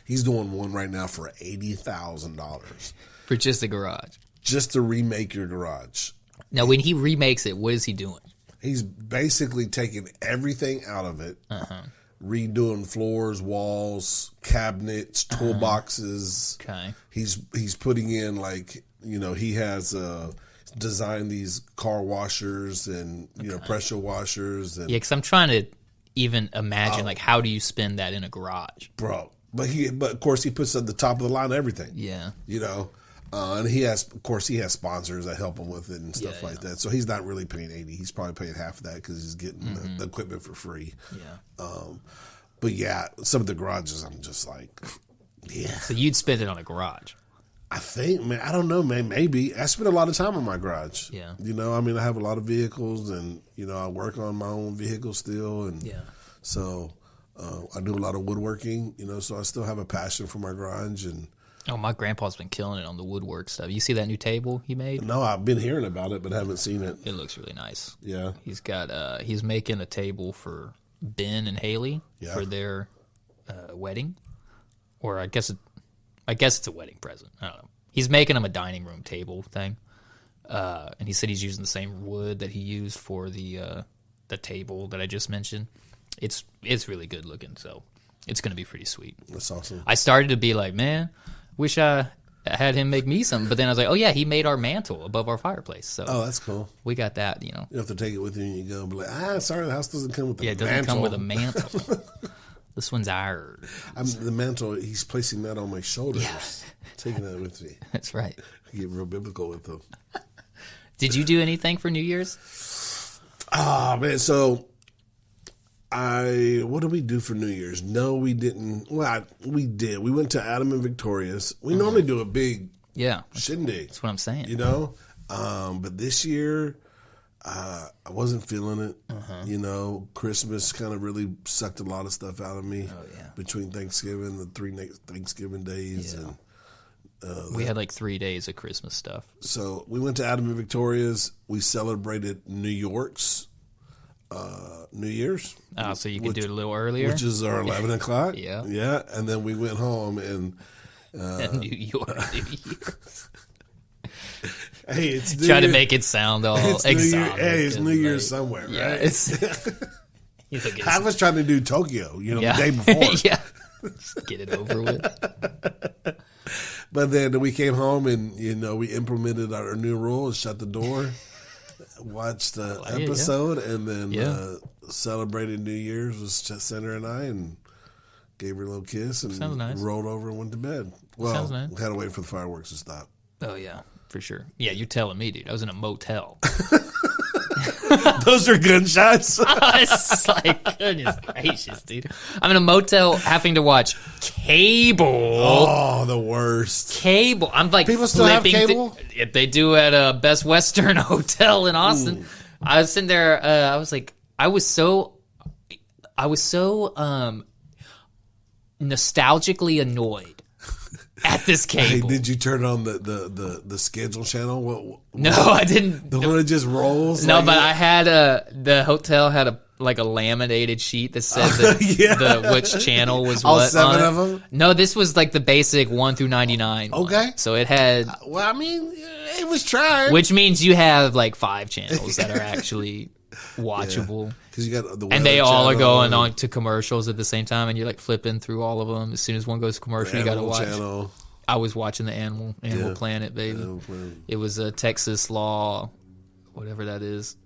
He's doing one right now for $80,000 For just a garage. just to remake your garage. Now, when he remakes it, what is he doing? He's basically taking everything out of it, redoing floors, walls, cabinets, toolboxes. Okay. He's putting in like, you know, he has designed these car washers and you know pressure washers and Yeah, because I'm trying to even imagine like how do you spend that in a garage? bro. But of course he puts at the top of the line everything. Yeah. You know. And he has sponsors that help him with it and stuff like that. So he's not really paying 80. He's probably paying half of that because he's getting the equipment for free. Yeah. But yeah, some of the garages, I'm just like, yeah. So you'd spend it on a garage. I think, man, I don't know, man. Maybe I spend a lot of time in my garage. Yeah. You know, I mean, I have a lot of vehicles, and you know, I work on my own vehicle still, and so I do a lot of woodworking. You know, so I still have a passion for my garage and. Oh, my grandpa's been killing it on the woodwork stuff. You see that new table he made? No, I've been hearing about it, but haven't seen it. It looks really nice. Yeah. He's got he's making a table for Ben and Haley for their wedding, or I guess it's a wedding present. I don't know. He's making them a dining room table thing, and he said he's using the same wood that he used for the table that I just mentioned. It's really good looking, so it's going to be pretty sweet. That's awesome. I started to be like, man, wish I had him make me something, but then I was like, oh yeah, he made our mantle above our fireplace. So that's cool. we got that, You have to take it with you and you go and be like, sorry, the house doesn't come with the mantle. it doesn't come with a mantle. This one's ours. The mantle, he's placing that on my shoulders. Yeah. Taking that with me. That's right. Get real biblical with them. Did you do anything for New Year's? Man, so what did we do for New Year's? No, we didn't. Well, we did. We went to Adam and Victoria's. We normally do a big shindig. That's what I'm saying. But this year, I wasn't feeling it. Christmas kind of really sucked a lot of stuff out of me between Thanksgiving, the 3 Thanksgiving days. Yeah. And we had like 3 days of Christmas stuff. So we went to Adam and Victoria's. We celebrated New York's New Year's. Oh, so you can do it a little earlier? Which is our 11 o'clock. Yeah. Yeah. And then we went home and... New York, New Year's. Hey, it's New Try to Year. make it sound all It's exotic. Hey, it's New Year's somewhere, right? Yeah, I was trying to do Tokyo, the day before. Yeah. Just get it over with. But then we came home and, we implemented our new rule, shut the door, watched the episode, and then celebrated New Year's with Senator and I, and gave her a little kiss and rolled over and went to bed. Well, Sounds nice. We had to wait for the fireworks to stop. Oh, yeah, for sure. Yeah, you're telling me, dude. I was in a motel. Those are gunshots. It's like, goodness gracious, dude. I'm in a motel having to watch cable. Oh, the worst. Cable. I'm like, people still have cable? If they do at a Best Western Hotel in Austin. I was sitting there. I was like, I was so nostalgically annoyed at this cable. Hey, did you turn on the schedule channel? What, no, I didn't. The one that just rolls? No, but I had the hotel had a laminated sheet that said which channel was all what. All 7 on of it. them? No, this was like the basic 1 through 99. Okay. One. So it had. Well, I mean, it was trying. Which means you have like 5 channels that are actually watchable. Because you got the and they all are going on to commercials at the same time, and you're like flipping through all of them. As soon as one goes to commercial, you got to watch. Channel. I was watching the Animal Planet, baby. Animal Planet. It was a Texas Law, whatever that is.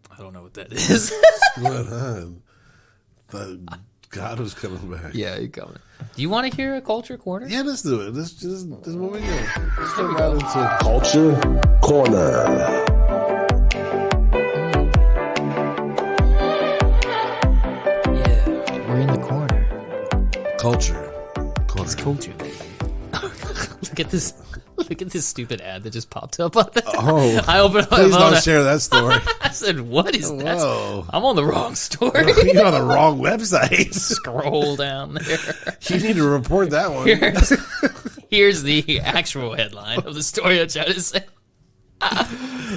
I don't know what that is. What, huh? God was coming back. Yeah, he's coming. Do you want to hear a Culture Corner? Yeah, let's do it. This is what we go. Let's go right into Culture Corner. We're in the corner. Culture. It's culture, baby. Look at this. Look at this stupid ad that just popped up on that. Oh, I opened my please phone. don't share that story. I said, "What is that?" Whoa. I'm on the wrong story. You're on the wrong website. Scroll down there. You need to report that one. Here's the actual headline of the story I'm trying to say.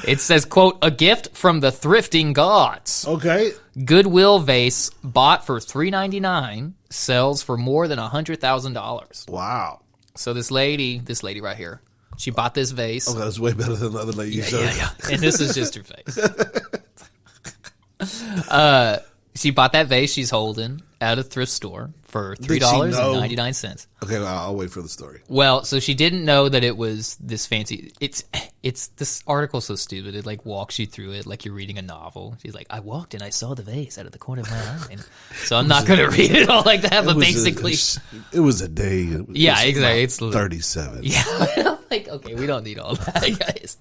It says, quote, "A gift from the thrifting gods." Okay. Goodwill vase bought for $3.99 sells for more than $100,000. Wow. So this lady right here, she bought this vase. Okay, that's way better than the other lady you showed. Yeah. And this is just her face. She bought that vase she's holding at a thrift store for $3.99. Okay, well, I'll wait for the story. Well, so she didn't know that it was this fancy. It's this article's so stupid. It like walks you through it like you're reading a novel. She's like, "I walked and I saw the vase out of the corner of my eye." So I'm not going to read it all like that, but basically, it was a day. Yeah, exactly. It's 37. Yeah, I'm like, okay, we don't need all that, guys.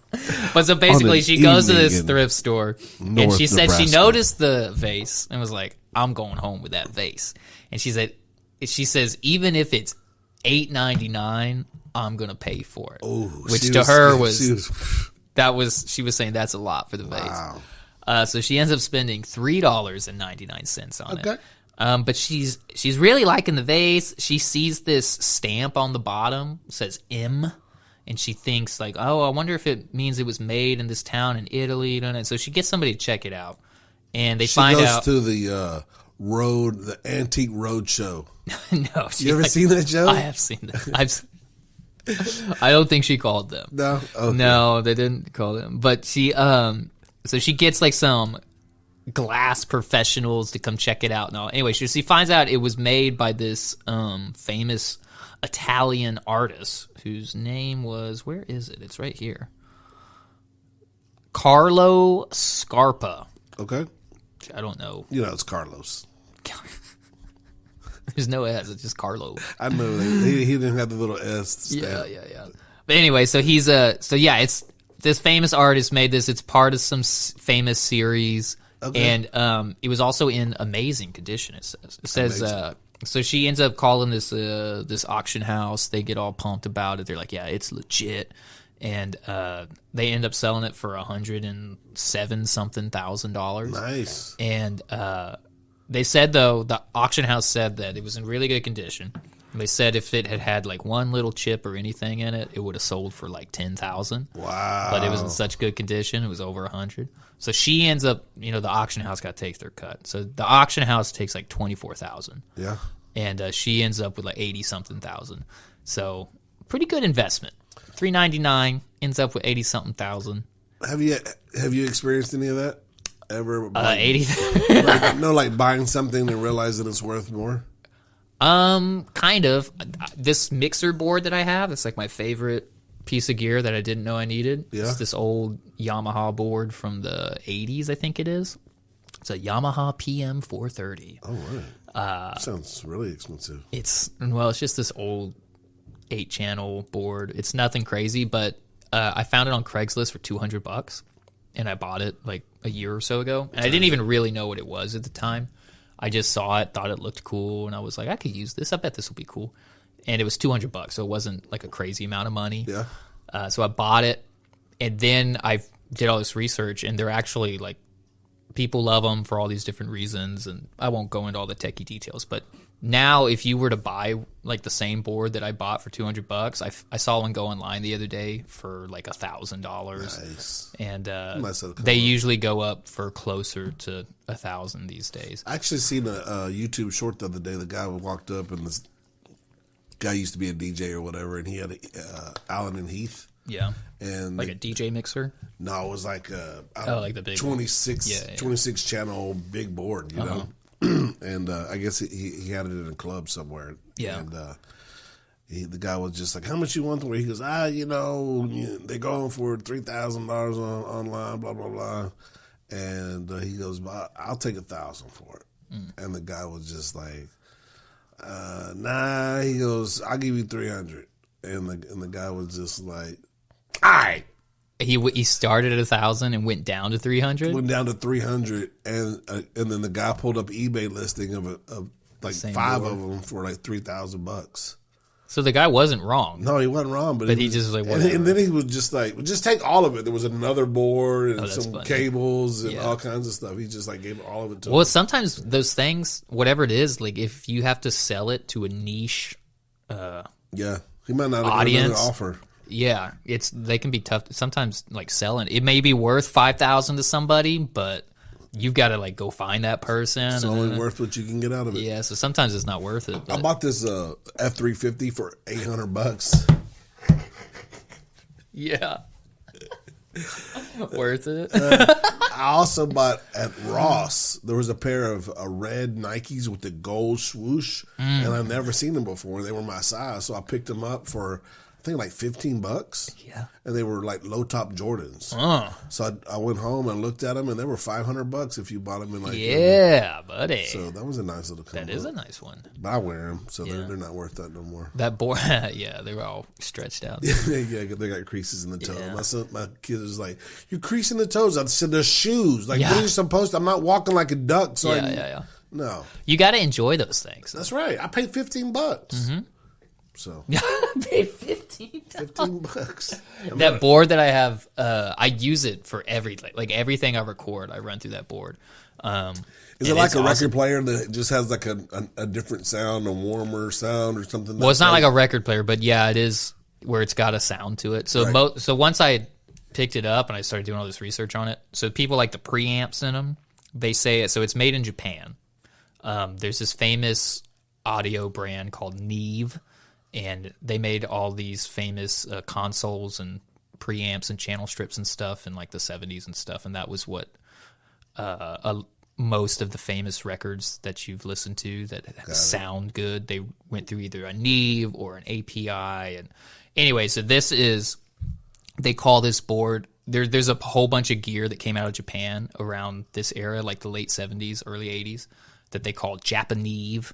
But so basically, she goes to this thrift store and she said she noticed the vase and was like, "I'm going home with that vase." And she says, even if it's $8.99, I'm gonna pay for it. Oh, which to her she was saying that's a lot for the vase. Wow. So she ends up spending $3.99 on it. But she's really liking the vase. She sees this stamp on the bottom, says M, and she thinks like, oh, I wonder if it means it was made in this town in Italy. So she gets somebody to check it out, and they find out. She goes to the antique road show. No, You ever seen that show? I have seen that. I don't think she called them. No, okay. No, they didn't call them. But she, so she gets like some glass professionals to come check it out. No, anyway, she finds out it was made by this famous Italian artist whose name was, where is it? It's right here. Carlo Scarpa. Okay. I don't know. You know, it's Carlos. There's no S. It's just Carlo. I know he didn't have the little S stamp. Yeah. But anyway, so it's this famous artist made this. It's part of some famous series, and it was also in amazing condition. It says so she ends up calling this auction house. They get all pumped about it. They're like, yeah, it's legit, and they end up selling it for $107,000. Nice. And they said, though, the auction house said that it was in really good condition. And they said if it had like one little chip or anything in it, it would have sold for like $10,000. Wow. But it was in such good condition, it was over $100,000. So she ends up, the auction house got to take their cut. So the auction house takes like $24,000. Yeah. And she ends up with like 80-something thousand. So pretty good investment. $399 ends up with 80-something thousand. Have you experienced any of that ever? 80. like buying something and realize that it's worth more. Kind of. This mixer board that I have, it's like my favorite piece of gear that I didn't know I needed. Yeah. It's this old Yamaha board from the 80s, I think it is. It's a Yamaha PM 430. Oh, right. Sounds really expensive. It's just this old 8-channel board. It's nothing crazy, but I found it on Craigslist for $200, and I bought it like a year or so ago. And I didn't even really know what it was at the time. I just saw it, thought it looked cool, and I was like, I could use this. I bet this will be cool. And it was $200, so it wasn't like a crazy amount of money. Yeah. So I bought it, and then I did all this research, and they're actually like, people love them for all these different reasons, and I won't go into all the techie details. But now, if you were to buy like the same board that I bought for $200, I saw one go online the other day for like $1,000. Nice. And Nice of the they color. usually go up for closer to $1,000 these days. I actually seen a YouTube short the other day. The guy walked up, and this guy used to be a DJ or whatever, and he had Allen and Heath. Yeah, And like a DJ mixer. no, it was like like the big one. 26 channel big board, you know. And I guess he had it in a club somewhere. Yeah. And the guy was just like, "How much you want for it?" He goes, they're going for $3,000 online, blah blah blah. And he goes, "I'll take $1,000 for it." And the guy was just like, "Nah." He goes, "I'll give you $300." And the guy was just like, "All right." He started at 1,000 and went down to 300. Went down to 300, and then the guy pulled up eBay listing of like Same 5 board. of them for like $3,000. So the guy wasn't wrong. No, he wasn't wrong, but he just was like, and whatever. then he was just like, just take all of it. There was another board and that's some funny. cables and Yeah. all kinds of stuff. He just like gave all of it to Well, him. sometimes those things, whatever it is, like if you have to sell it to a niche, Yeah, he might not have Audience. another offer. yeah, they can be tough. Sometimes like selling, it may be worth $5,000 to somebody, but you've got to like go find that person. It's only worth what you can get out of it. Yeah, so sometimes it's not worth it. I But bought this F350 for $800. yeah, worth it. I also bought at Ross. There was a pair of red Nikes with the gold swoosh, and I've never seen them before. They were my size, so I picked them up for I think like $15. Yeah. and they were like low top Jordans. So I went home and looked at them, and they were $500 if you bought them in like Yeah, buddy. So that was a nice little combo. That is a nice one. But I wear them, so Yeah. they're not worth that no more. That board, yeah, they were all stretched out. Yeah, they got creases in the toe. Yeah. My kid was like, "You're creasing the toes." I said, "They're shoes. Like, Yeah. what are you supposed to? I'm not walking like a duck." So Yeah. No, You got to enjoy those things. that's right. I paid $15. Mm-hmm. So Paid $15. $15. That board that I have, I use it for everything. Like everything I record, I run through that board. Is it like a record player that just has like a different sound, a warmer sound or something? Well, it's not like a record player, but yeah, it is where it's got a sound to it. So Right. so once I picked it up and I started doing all this research on it, so people like the preamps in them, they say it. So it's made in Japan. There's this famous audio brand called Neve, and they made all these famous consoles and preamps and channel strips and stuff in like the 70s and stuff, and that was what most of the famous records that you've listened to that sound good, they went through either a Neve or an API. And anyway, so this is, they call this board, there's a whole bunch of gear that came out of Japan around this era, like the late 70s, early 80s, that they called Japanese,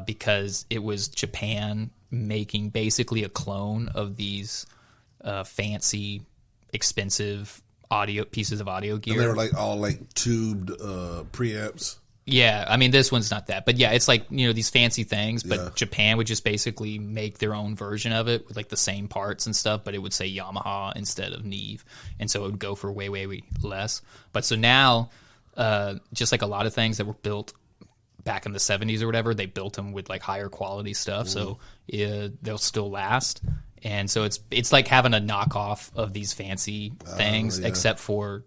because it was Japan making basically a clone of these fancy, expensive pieces of audio gear. And they were like all like tubed preamps. Yeah, I mean this one's not that, but yeah, it's like, you know, these fancy things, but Yeah. Japan would just basically make their own version of it with like the same parts and stuff, but it would say Yamaha instead of Neve, and so it would go for way less. But so now, just like a lot of things that were built back in the 70s or whatever, they built them with like higher quality stuff, so they'll still last. And so it's like having a knockoff of these fancy things, yeah. except for,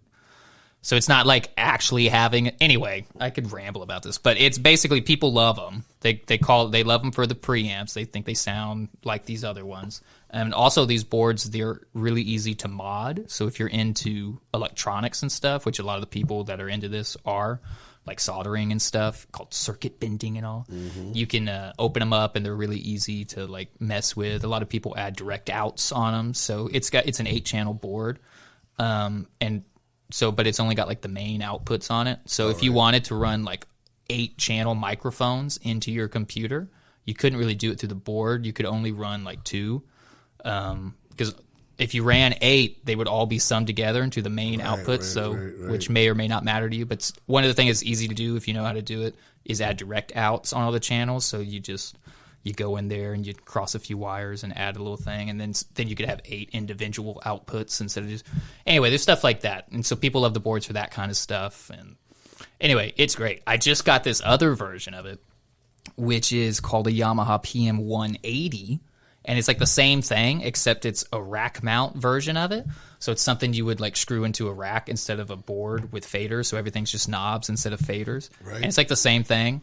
so it's not like actually having, anyway, I could ramble about this, but it's basically people love them. They love them for the preamps. They think they sound like these other ones. And also these boards, they're really easy to mod. So if you're into electronics and stuff, which a lot of the people that are into this are, like soldering and stuff, called circuit bending and all. You can open them up, and they're really easy to like mess with. A lot of people add direct outs on them, so it's an 8-channel board, and so but it's only got like the main outputs on it. So if you wanted to run like 8-channel microphones into your computer, you couldn't really do it through the board. You could only run like 2, because if you ran 8, they would all be summed together into the main outputs, which may or may not matter to you. But one of the things that's easy to do if you know how to do it is add direct outs on all the channels. So you go in there and you cross a few wires and add a little thing, and then you could have 8 individual outputs instead of just. Anyway, there's stuff like that, and so people love the boards for that kind of stuff. And anyway, it's great. I just got this other version of it, which is called a Yamaha PM180. And it's like the same thing, except it's a rack mount version of it. So it's something you would like screw into a rack instead of a board with faders. So everything's just knobs instead of faders. Right. And it's like the same thing.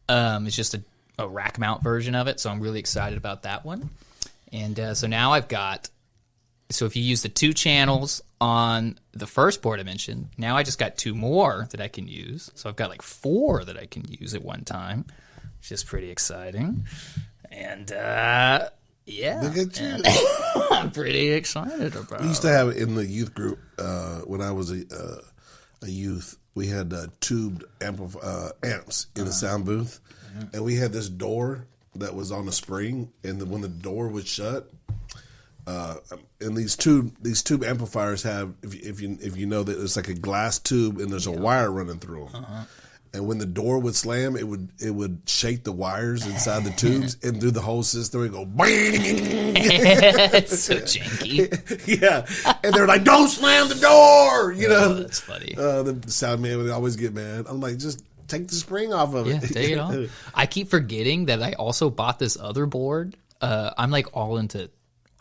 It's just a rack mount version of it. So I'm really excited about that one. And so now I've got, so if you use the 2 channels on the first board I mentioned, now I just got 2 more that I can use. So I've got like 4 that I can use at one time, which is pretty exciting. And, yeah, Look at you. I'm pretty excited about We used to have it in the youth group when I was a youth. We had tubed amps in the sound booth, and we had this door that was on a spring, and when the door would shut, and these tube amplifiers have, if you know that it's like a glass tube and there's a wire running through them. And when the door would slam, it would shake the wires inside the tubes, and through the whole system, it would go bang. It's so janky. Yeah, and they're like, "Don't slam the door," you know. Oh, that's funny. The sound man would always get mad. I'm like, just take the spring off of it. Yeah, take it off. I keep forgetting that I also bought this other board. I'm like all into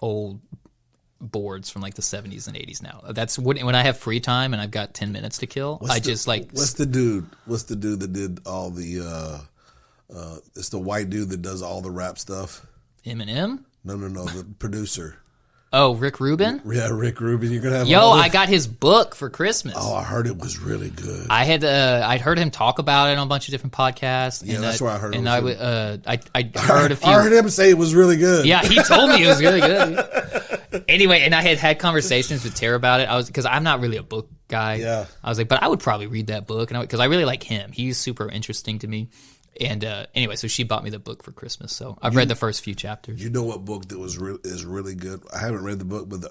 old boards from like the 70s and 80s now. That's when I have free time and I've got 10 minutes to kill. What's the dude that did all the it's the white dude that does all the rap stuff. Eminem? No, the producer. Oh, Rick Rubin? Yeah, Rick Rubin. You're gonna have. I got his book for Christmas. Oh, I heard it was really good. I'd heard him talk about it on a bunch of different podcasts. Yeah, that's where I heard. And I heard a few. I heard him say it was really good. Yeah, he told me it was really good. Anyway, and I had conversations with Tara about it. Because I'm not really a book guy. Yeah. I was like, but I would probably read that book, and because I really like him. He's super interesting to me. And anyway, so she bought me the book for Christmas. So I've read the first few chapters. You know what book that is really good? I haven't read the book, but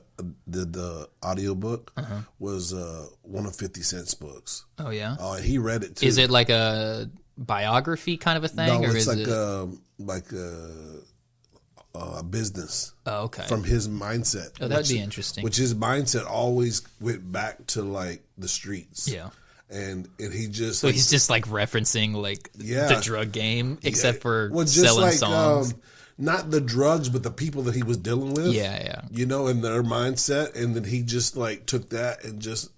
the audio book was one of 50 Cent's books. Oh yeah. Oh, and he read it too. Is it like a biography kind of a thing, No, or it's is like a business. Oh, okay. From his mindset. Oh, that would be interesting. Which his mindset always went back to like the streets. Yeah. and he just So he's just like referencing like the drug game, except for just selling like, songs. Not the drugs, but the people that he was dealing with. Yeah. You know, and their mindset, and then he just like took that and just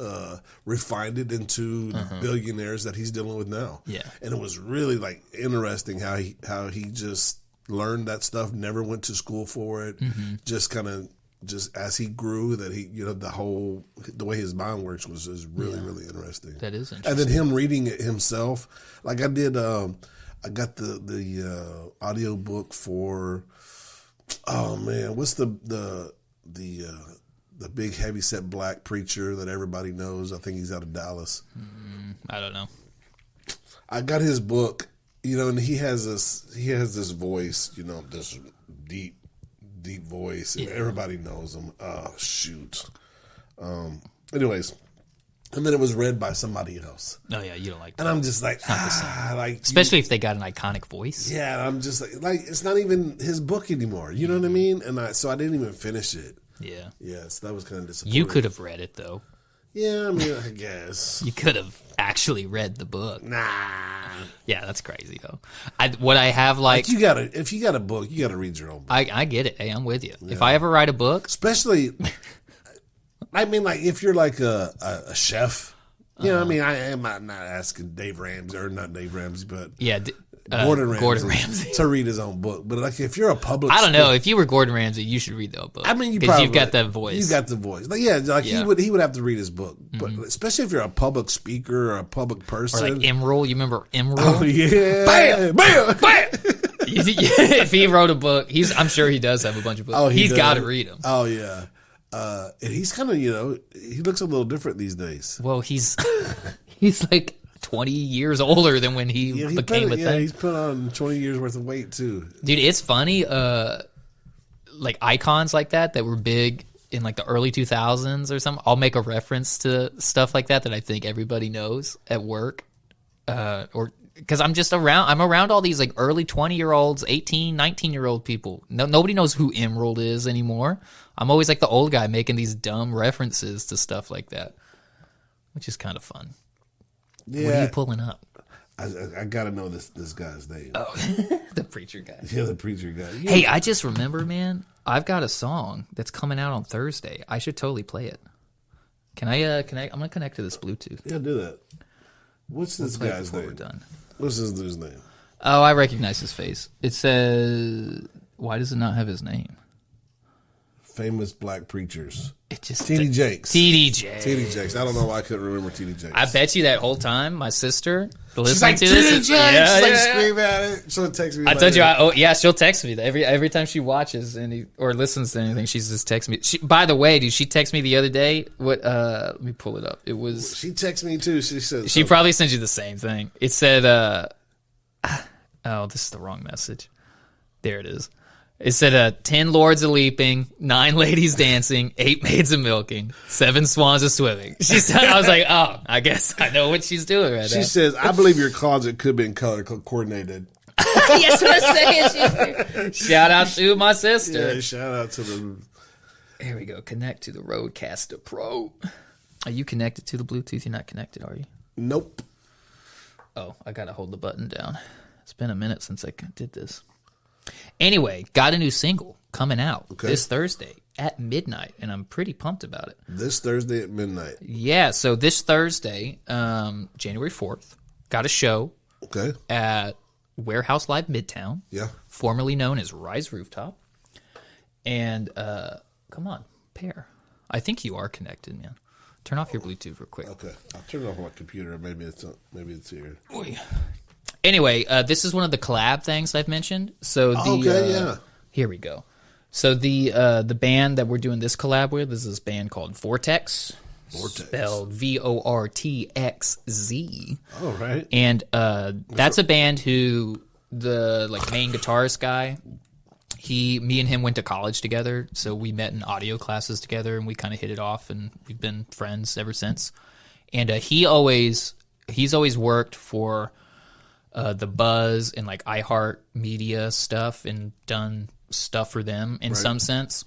refined it into the billionaires that he's dealing with now. Yeah, and it was really like interesting how he just learned that stuff, never went to school for it, just kind of. Just as he grew, that he, you know, the way his mind works was really, really interesting. That is interesting. And then him reading it himself, like I did, I got the audio book for, oh man, what's the big heavyset black preacher that everybody knows? I think he's out of Dallas. I don't know. I got his book, you know, and he has this voice, you know, this deep voice, and everybody knows him. Oh shoot. Anyways, and then it was read by somebody else. Oh yeah, you don't like that. And I'm just like, like especially if they got an iconic voice. Yeah, and I'm just like it's not even his book anymore. You know what I mean? And so I didn't even finish it. Yeah. Yeah, so that was kind of disappointing. You could have read it though. Yeah, I mean, I guess you could have actually read the book. Nah. Yeah, that's crazy though. What I have like if you got a book, you gotta read your own book. I get it. Hey, I'm with you. Yeah. If I ever write a book, especially, I mean, like if you're like a chef, you know, I mean, I'm not asking Dave Ramsey or not Dave Ramsey, but yeah, Gordon Ramsay to read his own book. But like if you're a public, I don't know, if you were Gordon Ramsay, you should read the whole book. I mean, because you've got that voice. You got the voice. Like, he would have to read his book, but especially if you're a public speaker or a public person, or like Emerald. You remember Emerald? Oh yeah, bam, bam, bam. If he wrote a book, I'm sure he does have a bunch of books. Oh, he's got to read them. Oh yeah, and he's kind of, you know, he looks a little different these days. Well, he's like 20 years older than when he became a thing. Yeah, he's put on 20 years worth of weight too. Dude, it's funny. Like icons like that were big in like the early 2000s or something. I'll make a reference to stuff like that I think everybody knows at work, or because I'm around all these like early 20-year-olds, 18, 19-year-old people. Nobody knows who Emerald is anymore. I'm always like the old guy making these dumb references to stuff like that, which is kind of fun. Yeah. What are you pulling up? I got to know this guy's name. Oh, the preacher guy. Yeah, the preacher guy. Yeah. Hey, I just remember, man, I've got a song that's coming out on Thursday. I should totally play it. Can I connect? I'm going to connect to this Bluetooth. Yeah, do that. What's this guy's name? We're done. What's this dude's name? Oh, I recognize his face. It says, why does it not have his name? Famous black preachers. It just T.D. Jakes. T.D. Jakes. T.D. Jakes. I don't know why I couldn't remember T.D. Jakes. I bet you that whole time, my sister She's listening like, to this. T.D. Jakes. She's like screaming at it. She'll text me. I told you. She'll text me every time she watches or listens to anything. She's just texting me. By the way, dude, she texted me the other day. What? Let me pull it up. It was. She texted me too. She said she probably sent you the same thing. It said, "Oh, this is the wrong message." There it is. It said 10 lords a leaping, 9 ladies dancing, 8 maids a milking, 7 swans a swimming. I was like, oh, I guess I know what she's doing right now. She says, I believe your closet could be color coordinated. Yes, what I'm saying. Shout out to my sister. Yeah, shout out to the... Here we go. Connect to the Rodecaster Pro. Are you connected to the Bluetooth? You're not connected, are you? Nope. Oh, I got to hold the button down. It's been a minute since I did this. Anyway, got a new single coming out this Thursday at midnight, and I'm pretty pumped about it. This Thursday at midnight. Yeah, so this Thursday, January 4th, got a show at Warehouse Live Midtown, formerly known as Rise Rooftop. And come on, pair. I think you are connected, man. Turn off your Bluetooth real quick. Okay, I'll turn it off my computer. Maybe it's here. Anyway, this is one of the collab things I've mentioned. So here we go. So the band that we're doing this collab with is this band called Vortex. Spelled VORTXZ. Oh, right. And that's a band who the main guitarist guy, me and him went to college together, so we met in audio classes together, and we kind of hit it off, and we've been friends ever since. And he's always worked for the Buzz and iHeart Media stuff and done stuff for them in some sense.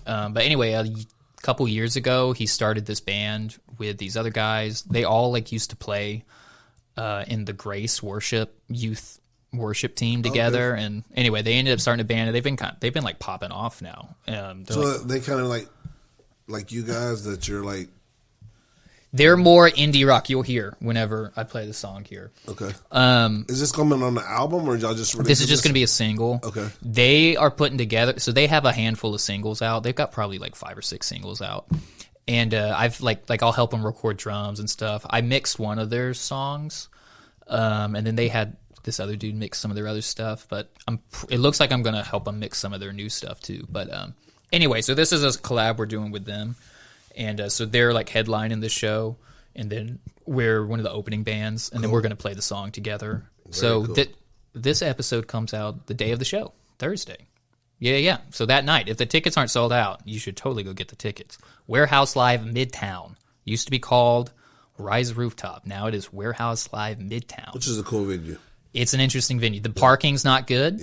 But anyway, couple years ago, he started this band with these other guys. They all like used to play in the Grace Worship youth worship team together. Okay. And anyway, they ended up starting a band, and they've been like popping off now. So like, they kind of like you guys that you're like. They're more indie rock. You'll hear whenever I play the song here. Okay. Is this coming on the album, or y'all just releasing this is just going to be a single. Okay. They are putting together, so they have a handful of singles out. They've got probably like 5 or 6 singles out, and I've like I'll help them record drums and stuff. I mixed one of their songs, and then they had this other dude mix some of their other stuff. But it looks like I'm going to help them mix some of their new stuff too. But anyway, so this is a collab we're doing with them. And so they're like headlining the show, and then we're one of the opening bands, and then we're going to play the song together. So this episode comes out the day of the show, Thursday. Yeah. So that night, if the tickets aren't sold out, you should totally go get the tickets. Warehouse Live Midtown. Used to be called Rise Rooftop. Now it is Warehouse Live Midtown. Which is a cool venue. It's an interesting venue. The parking's not good,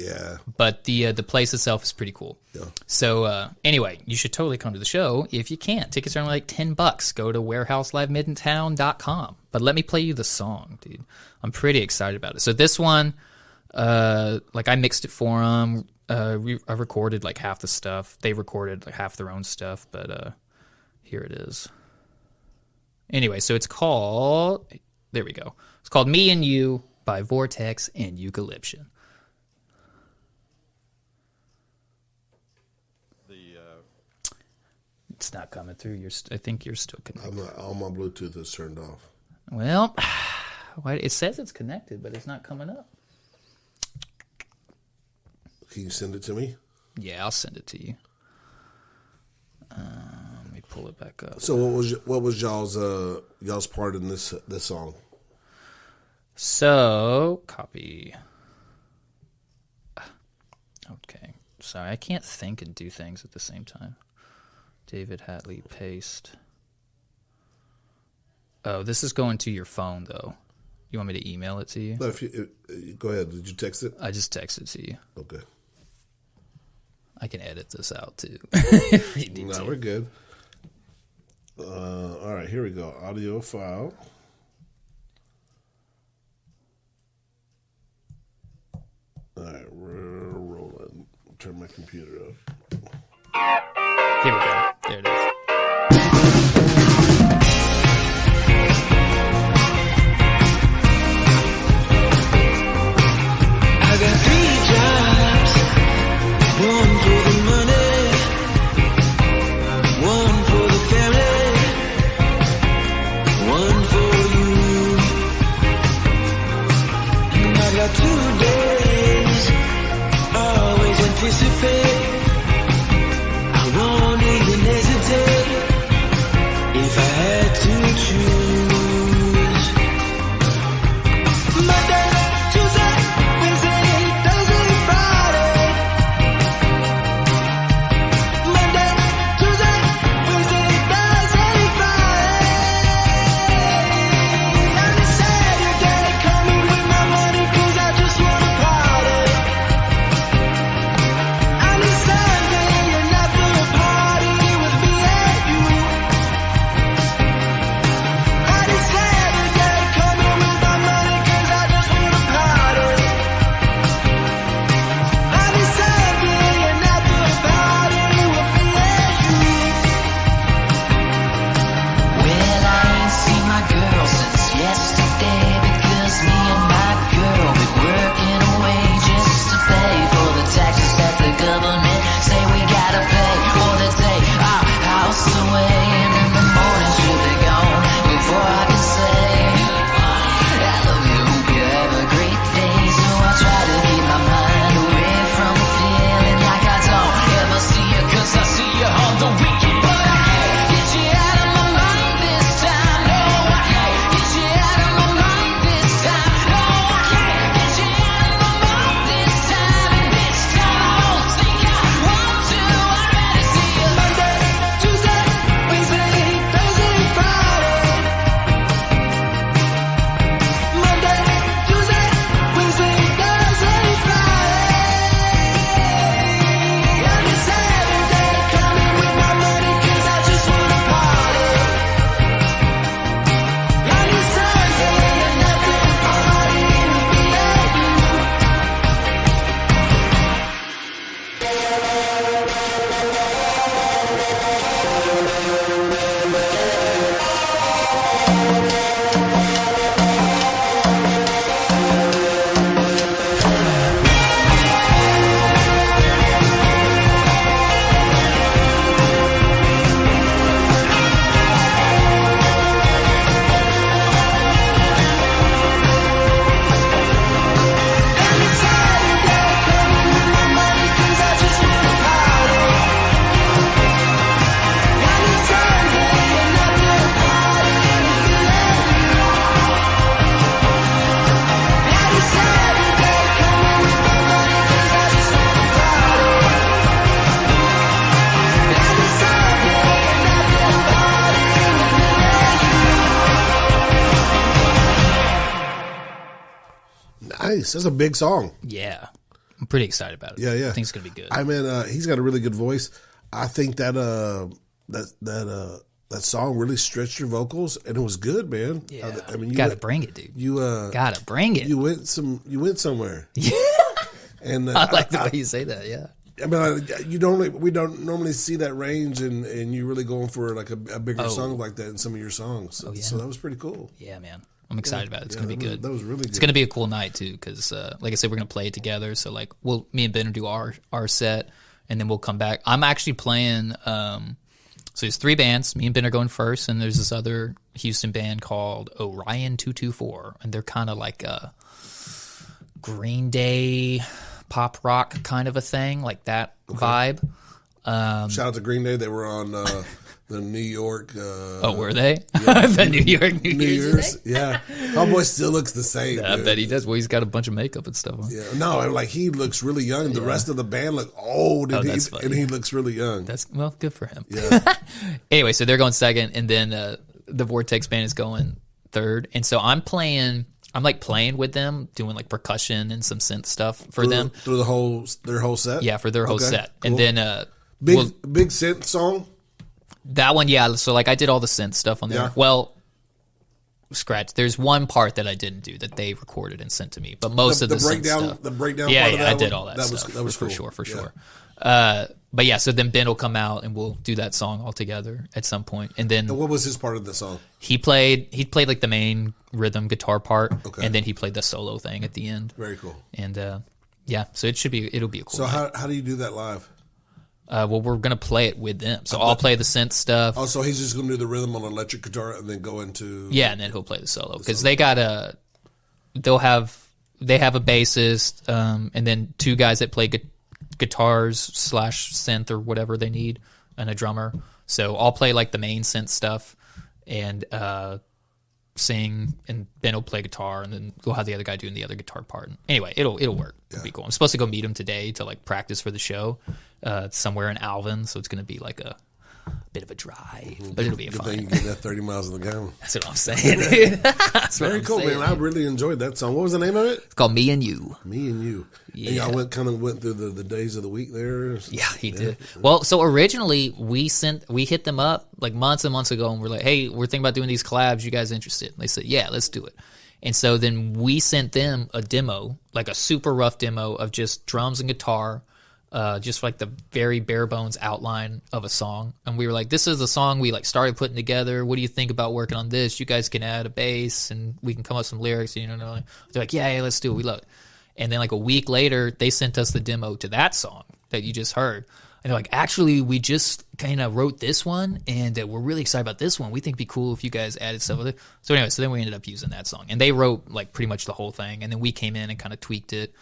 but the place itself is pretty cool. Yeah. So anyway, you should totally come to the show if you can. Tickets are only like $10. Go to warehouselive.midtown.com. But let me play you the song, dude. I'm pretty excited about it. So this one, like I mixed it for them. I recorded like half the stuff. They recorded like half their own stuff, but here it is. Anyway, so it's called, there we go. It's called Me and You by Vortex and Eucalyptian. It's not coming through. I think you're still connected. All my Bluetooth is turned off. Well, it says it's connected, but it's not coming up. Can you send it to me? Yeah, I'll send it to you. Let me pull it back up. So what was y'all's part in this song? So, copy. Okay. Sorry, I can't think and do things at the same time. David Hatley, paste. Oh, this is going to your phone, though. You want me to email it to you? No, go ahead. Did you text it? I just texted it to you. Okay. I can edit this out, too. No, we're good. All right, here we go. Audio file. All right, we're rolling. Turn my computer up. Here we go. There it is. I got 3 jobs, one for the money, one for the family, one for you. And I got 2 days, always anticipate. I won't even hesitate if I had to choose. Monday, Tuesday, Wednesday, Thursday, Friday. Monday, Tuesday, Wednesday, Thursday, Friday. On a Saturday, coming with my money 'cause I just wanna party. On a Sunday, and after a party with me and you. On a Nice. That's a big song. Yeah, I'm pretty excited about it. Yeah. I think it's gonna be good. I mean, he's got a really good voice. I think that song really stretched your vocals, and it was good, man. Yeah, I mean, you gotta bring it, dude. You gotta bring it. You went somewhere. Yeah, and I like the way you say that. Yeah, I mean, we don't normally see that range, and you really going for like a bigger song like that in some of your songs. So, so that was pretty cool. Yeah, man. I'm excited about it. It's gonna be good. That was really good. It's gonna be a cool night too, because like I said, we're gonna play it together. So like, me and Ben will do our set, and then we'll come back. I'm actually playing. So there's 3 bands. Me and Ben are going first, and there's this other Houston band called Orion 224, and they're kind of like a Green Day pop rock kind of a thing, like that vibe. Shout out to Green Day. They were on the New York. Were they? The New York New Year's. Yeah. Homeboy still looks the same. I dude. bet he does. Well, he's got a bunch of makeup and stuff on. Yeah. No, like he looks really young. The rest of the band look old, and, that's funny. and he looks really young. That's good for him. Yeah. Anyway, so they're going second, and then the Vortex band is going third, and so I'm playing with them, doing like percussion and some synth stuff for them. Through their whole set? Yeah, for their whole set. Cool. And then big synth song? that one, yeah. So like I did all the synth stuff on there. Yeah. Well, scratch. There's one part that I didn't do that they recorded and sent to me, but most of the synth stuff. The breakdown Yeah, part of yeah, that I did one? all that stuff. That was for cool. sure. Yeah. But yeah, so then Ben will come out and we'll do that song all together at some point. And then And what was his part of the song? he played like the main rhythm guitar part, Okay. and then he played the solo thing at the end. Very cool. And yeah, so it'll be a cool. So night. how do you do that live? Well, we're gonna play it with them, so I'll play the synth stuff. Oh, so he's just going to do the rhythm on electric guitar and then go into... Yeah, and then he'll play the solo because they have a bassist, and then 2 guys that play guitars / synth or whatever they need, and a drummer. So I'll play like the main synth stuff and sing, and Ben will play guitar, and then we'll have the other guy doing the other guitar part. Anyway, it'll work. It'll be cool. I'm supposed to go meet him today to like practice for the show somewhere in Alvin, so it's going to be like a bit of a drive, but it'll be Good fun. thing you get that 30 miles on the gallon. That's what I'm saying, dude. That's what Very I'm cool, saying, man. I really enjoyed that song. What was the name of it? It's called Me and You. Me and You. Yeah. And y'all went through the days of the week there. Yeah, he did. Well, so originally we hit them up like months and months ago, and we're like, hey, we're thinking about doing these collabs. You guys interested? And they said, yeah, let's do it. And so then we sent them a demo, like a super rough demo of just drums and guitar, just like the very bare bones outline of a song. And we were like, this is the song we like started putting together. What do you think about working on this? You guys can add a bass and we can come up with some lyrics. You know, they're like, yeah, let's do it. We love it. And then like a week later, they sent us the demo to that song that you just heard. And they're like, actually, we just kind of wrote this one, and we're really excited about this one. We think it'd be cool if you guys added stuff with it. So anyway, so then we ended up using that song. And they wrote like pretty much the whole thing. And then we came in and kind of tweaked it.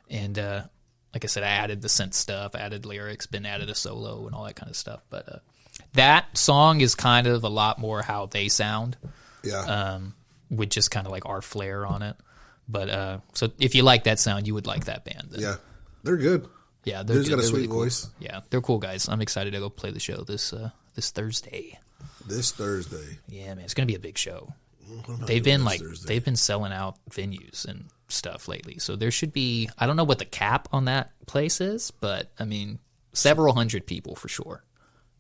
And like I said, I added the synth stuff, added lyrics, Ben added a solo and all that kind of stuff. But that song is kind of a lot more how they sound. Yeah. With just kind of like our flair on it. But so if you like that sound, you would like that band. Then. Yeah. They're good. Yeah, they're He's good. got a They're sweet really cool. voice. Yeah, they're cool guys. I'm excited to go play the show this Thursday. This Thursday. Yeah, man, it's gonna be a big show. What am I They've doing been this like Thursday? they've been selling out venues and stuff lately. So there should be, I don't know what the cap on that place is, but I mean several hundred people for sure,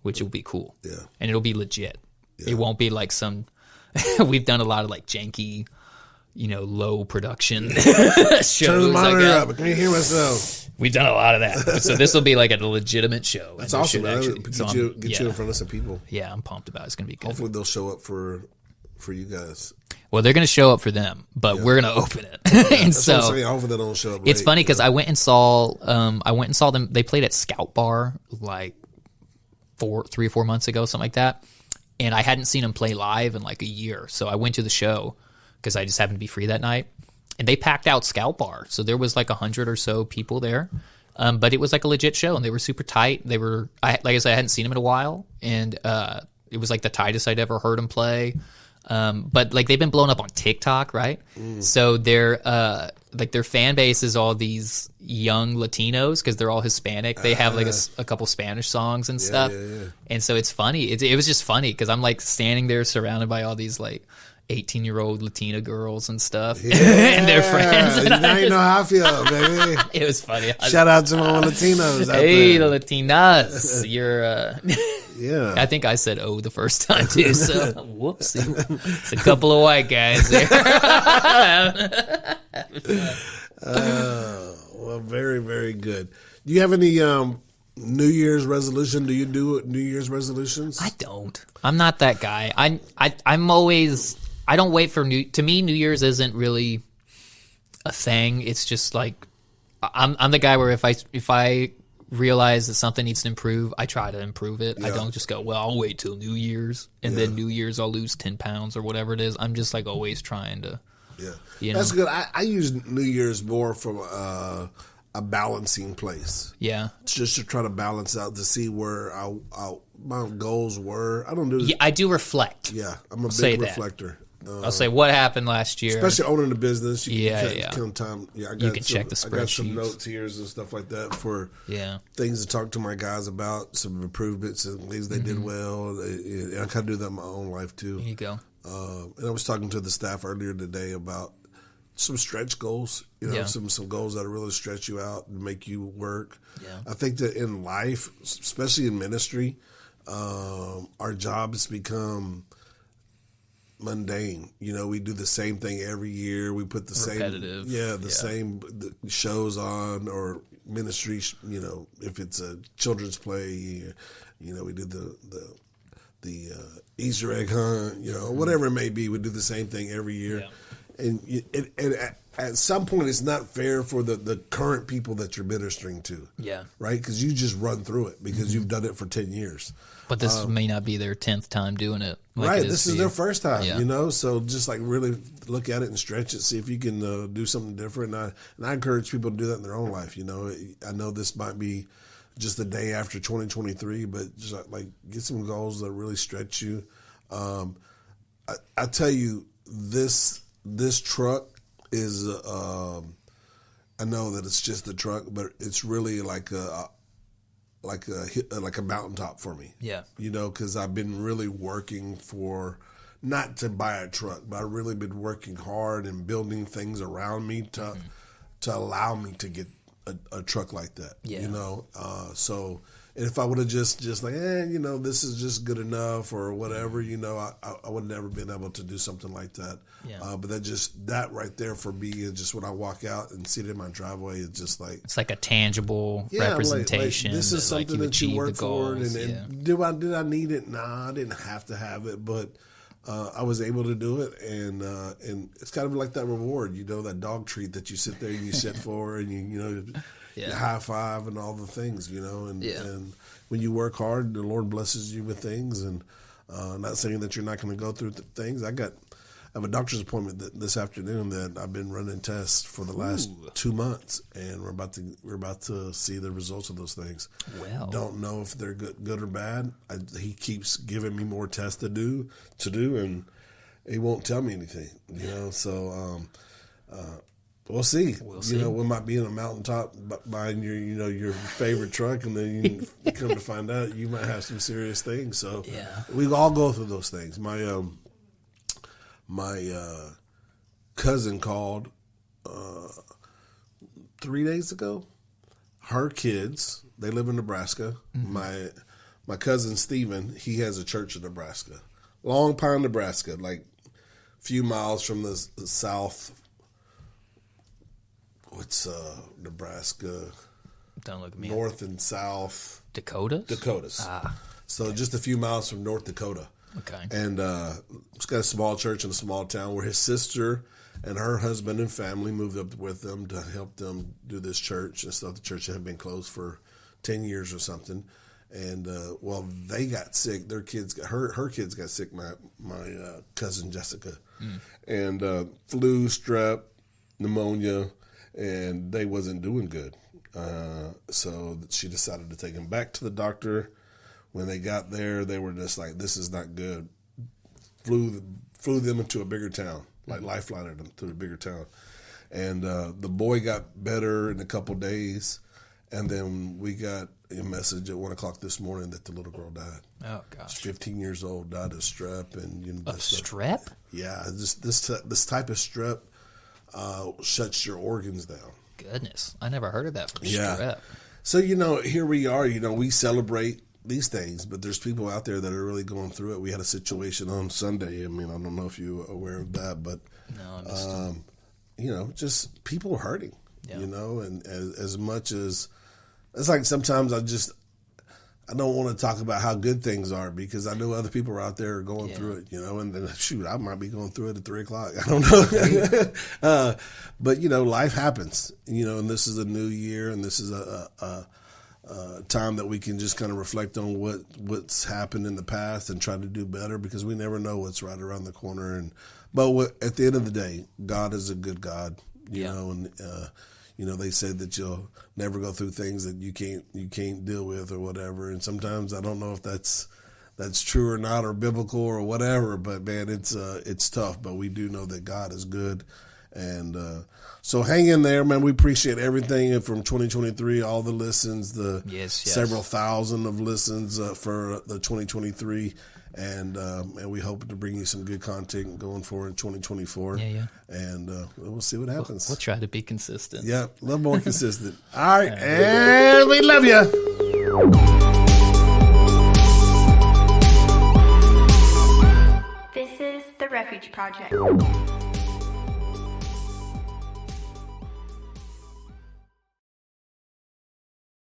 which will be cool. Yeah. And it'll be legit. Yeah. It won't be like some we've done a lot of like janky, low production shows. Turn the monitor I guess. up. I can't hear myself. We've done a lot of that. So this will be like a legitimate show. That's And there awesome, should man. actually- so Get I'm- you in front of some people. Yeah, I'm pumped about it. It's going to be good. Hopefully they'll show up for you guys. Well, they're going to show up for them, but we're going to open it. and That's what I'm so saying. Hopefully they don't show up it's late, funny because you know? I went and saw them. They played at Scout Bar like 3 or 4 months ago, something like that. And I hadn't seen them play live in like a year. So I went to the show because I just happened to be free that night. And they packed out Scout Bar. So there was like 100 or so people there. But it was like a legit show, and they were super tight. Like I said, I hadn't seen them in a while, and it was like the tightest I'd ever heard them play. But like they've been blown up on TikTok, right? So their fan base is all these young Latinos because they're all Hispanic. They have like a couple Spanish songs and stuff, yeah. and so it's funny. It was just funny because I'm like standing there surrounded by all these like 18-year-old Latina girls and stuff, and their friends. And Now you know how I feel, baby. it was funny. Shout out to my Latinos out Hey, there. the Latinas, you're. Yeah. I think I said "oh" the first time too. So whoopsie, it's a couple of white guys there. Well, very, very good. Do you have any New Year's resolution? Do you do New Year's resolutions? I don't. I'm not that guy. I'm always. I don't wait for To me, New Year's isn't really a thing. It's just like I'm the guy where if I realize that something needs to improve, I try to improve it. I don't just go, well, I'll wait till New Year's and then New Year's I'll lose 10 pounds or whatever it is. I'm just like always trying to. Yeah, you that's know? good. I use New Year's more from a balancing place. Yeah. Just to try to balance out to see where my goals were. I don't do. Yeah, I do reflect. Yeah, I'm a Say big that. reflector. I'll say what happened last year. Especially owning a business, you Yeah, can yeah. count time. Yeah, I You can check the I got some spreadsheets. notes here and stuff like that for things to talk to my guys about, some improvements and things they did well. And I kind of do that in my own life too. There you go. And I was talking to the staff earlier today about some stretch goals. You know, Yeah. some goals that really stretch you out and make you work. Yeah. I think that in life, especially in ministry, our jobs become mundane. You know, we do the same thing every year. We put the Repetitive. same shows on, or ministry. You know, if it's a children's play, you know, we did the Easter egg hunt. You know, whatever it may be, we do the same thing every year. And at some point, it's not fair for the current people that you're ministering to. Yeah. Right? Because you just run through it because you've done it for 10 years. But this may not be their 10th time doing it. Like Right. it This for is you. their first time, Yeah. you know? So just like really look at it and stretch it, see if you can do something different. And I encourage people to do that in their own life. You know, I know this might be just the day after 2023, but just like get some goals that really stretch you. I tell you, this truck is, I know that it's just a truck, but it's really like a mountaintop for me. Yeah. You know, because I've been really working not to buy a truck, but I've really been working hard and building things around me to allow me to get a truck like that. Yeah. You know, so if I would have just like, you know, this is just good enough or whatever, you know, I would have never been able to do something like that. Yeah. But that right there for me is just when I walk out and see it in my driveway, it's just like, It's like a tangible like representation. this is something that you achieved work the for, goals. and did I need it? Nah, I didn't have to have it, but I was able to do it, and it's kind of like that reward, you know, that dog treat that you sit there and you sit for, and you high five and all the things, you know, and when you work hard, the Lord blesses you with things, and not saying that you're not going to go through things. I have a doctor's appointment this afternoon that I've been running tests for the last 2 months, and we're about to see the results of those things. Well. Don't know if they're good or bad. He keeps giving me more tests to do, and he won't tell me anything. You know, so we'll see. See. You know, we might be in a mountaintop buying your favorite truck, and then you come to find out you might have some serious things. So we all go through those things. My cousin called 3 days ago. Her kids, they live in Nebraska. My cousin Steven, he has a church in Nebraska. Long Pine, Nebraska, like a few miles from the south. What's Nebraska? Don't look at me. North and south. Dakotas? So just a few miles from North Dakota. Okay. And it's got a small church in a small town where his sister and her husband and family moved up with them to help them do this church and stuff. The church had been closed for 10 years or something. And they got sick. Their kids her kids got sick. My cousin Jessica, and flu, strep, pneumonia, and they wasn't doing good. So she decided to take them back to the doctor. When they got there, they were just like, "This is not good." Flew them into a bigger town, like lifelined them to a bigger town, and the boy got better in a couple days, And then we got a message at 1 o'clock this morning that the little girl died. Oh She's gosh. 15 years old, died of strep, and Strep? Yeah, this type of strep shuts your organs down. Goodness, I never heard of that from Yeah. strep. So here we are. We celebrate these things, but there's people out there that are really going through it. We had a situation on Sunday. I mean, I don't know if you're aware of that, but No, I missed just people are hurting. Yeah. And as much as it's like sometimes I don't want to talk about how good things are because I know other people are out there going through it, and then shoot, I might be going through it at 3 o'clock. I don't know. But, life happens, and this is a new year and this is a time that we can just kind of reflect on what's happened in the past and try to do better because we never know what's right around the corner. But at the end of the day, God is a good God, you know, and, they said that you'll never go through things that you can't deal with or whatever. And sometimes I don't know if that's true or not or biblical or whatever, but man, it's tough, but we do know that God is good. And so hang in there, man. We appreciate everything from 2023, all the listens, the several thousand of listens for the 2023. And we hope to bring you some good content going forward in 2024. Yeah. And we'll see what happens. We'll try to be consistent. Yeah, a little more consistent. All right, and we love you. This is The Refuge Project.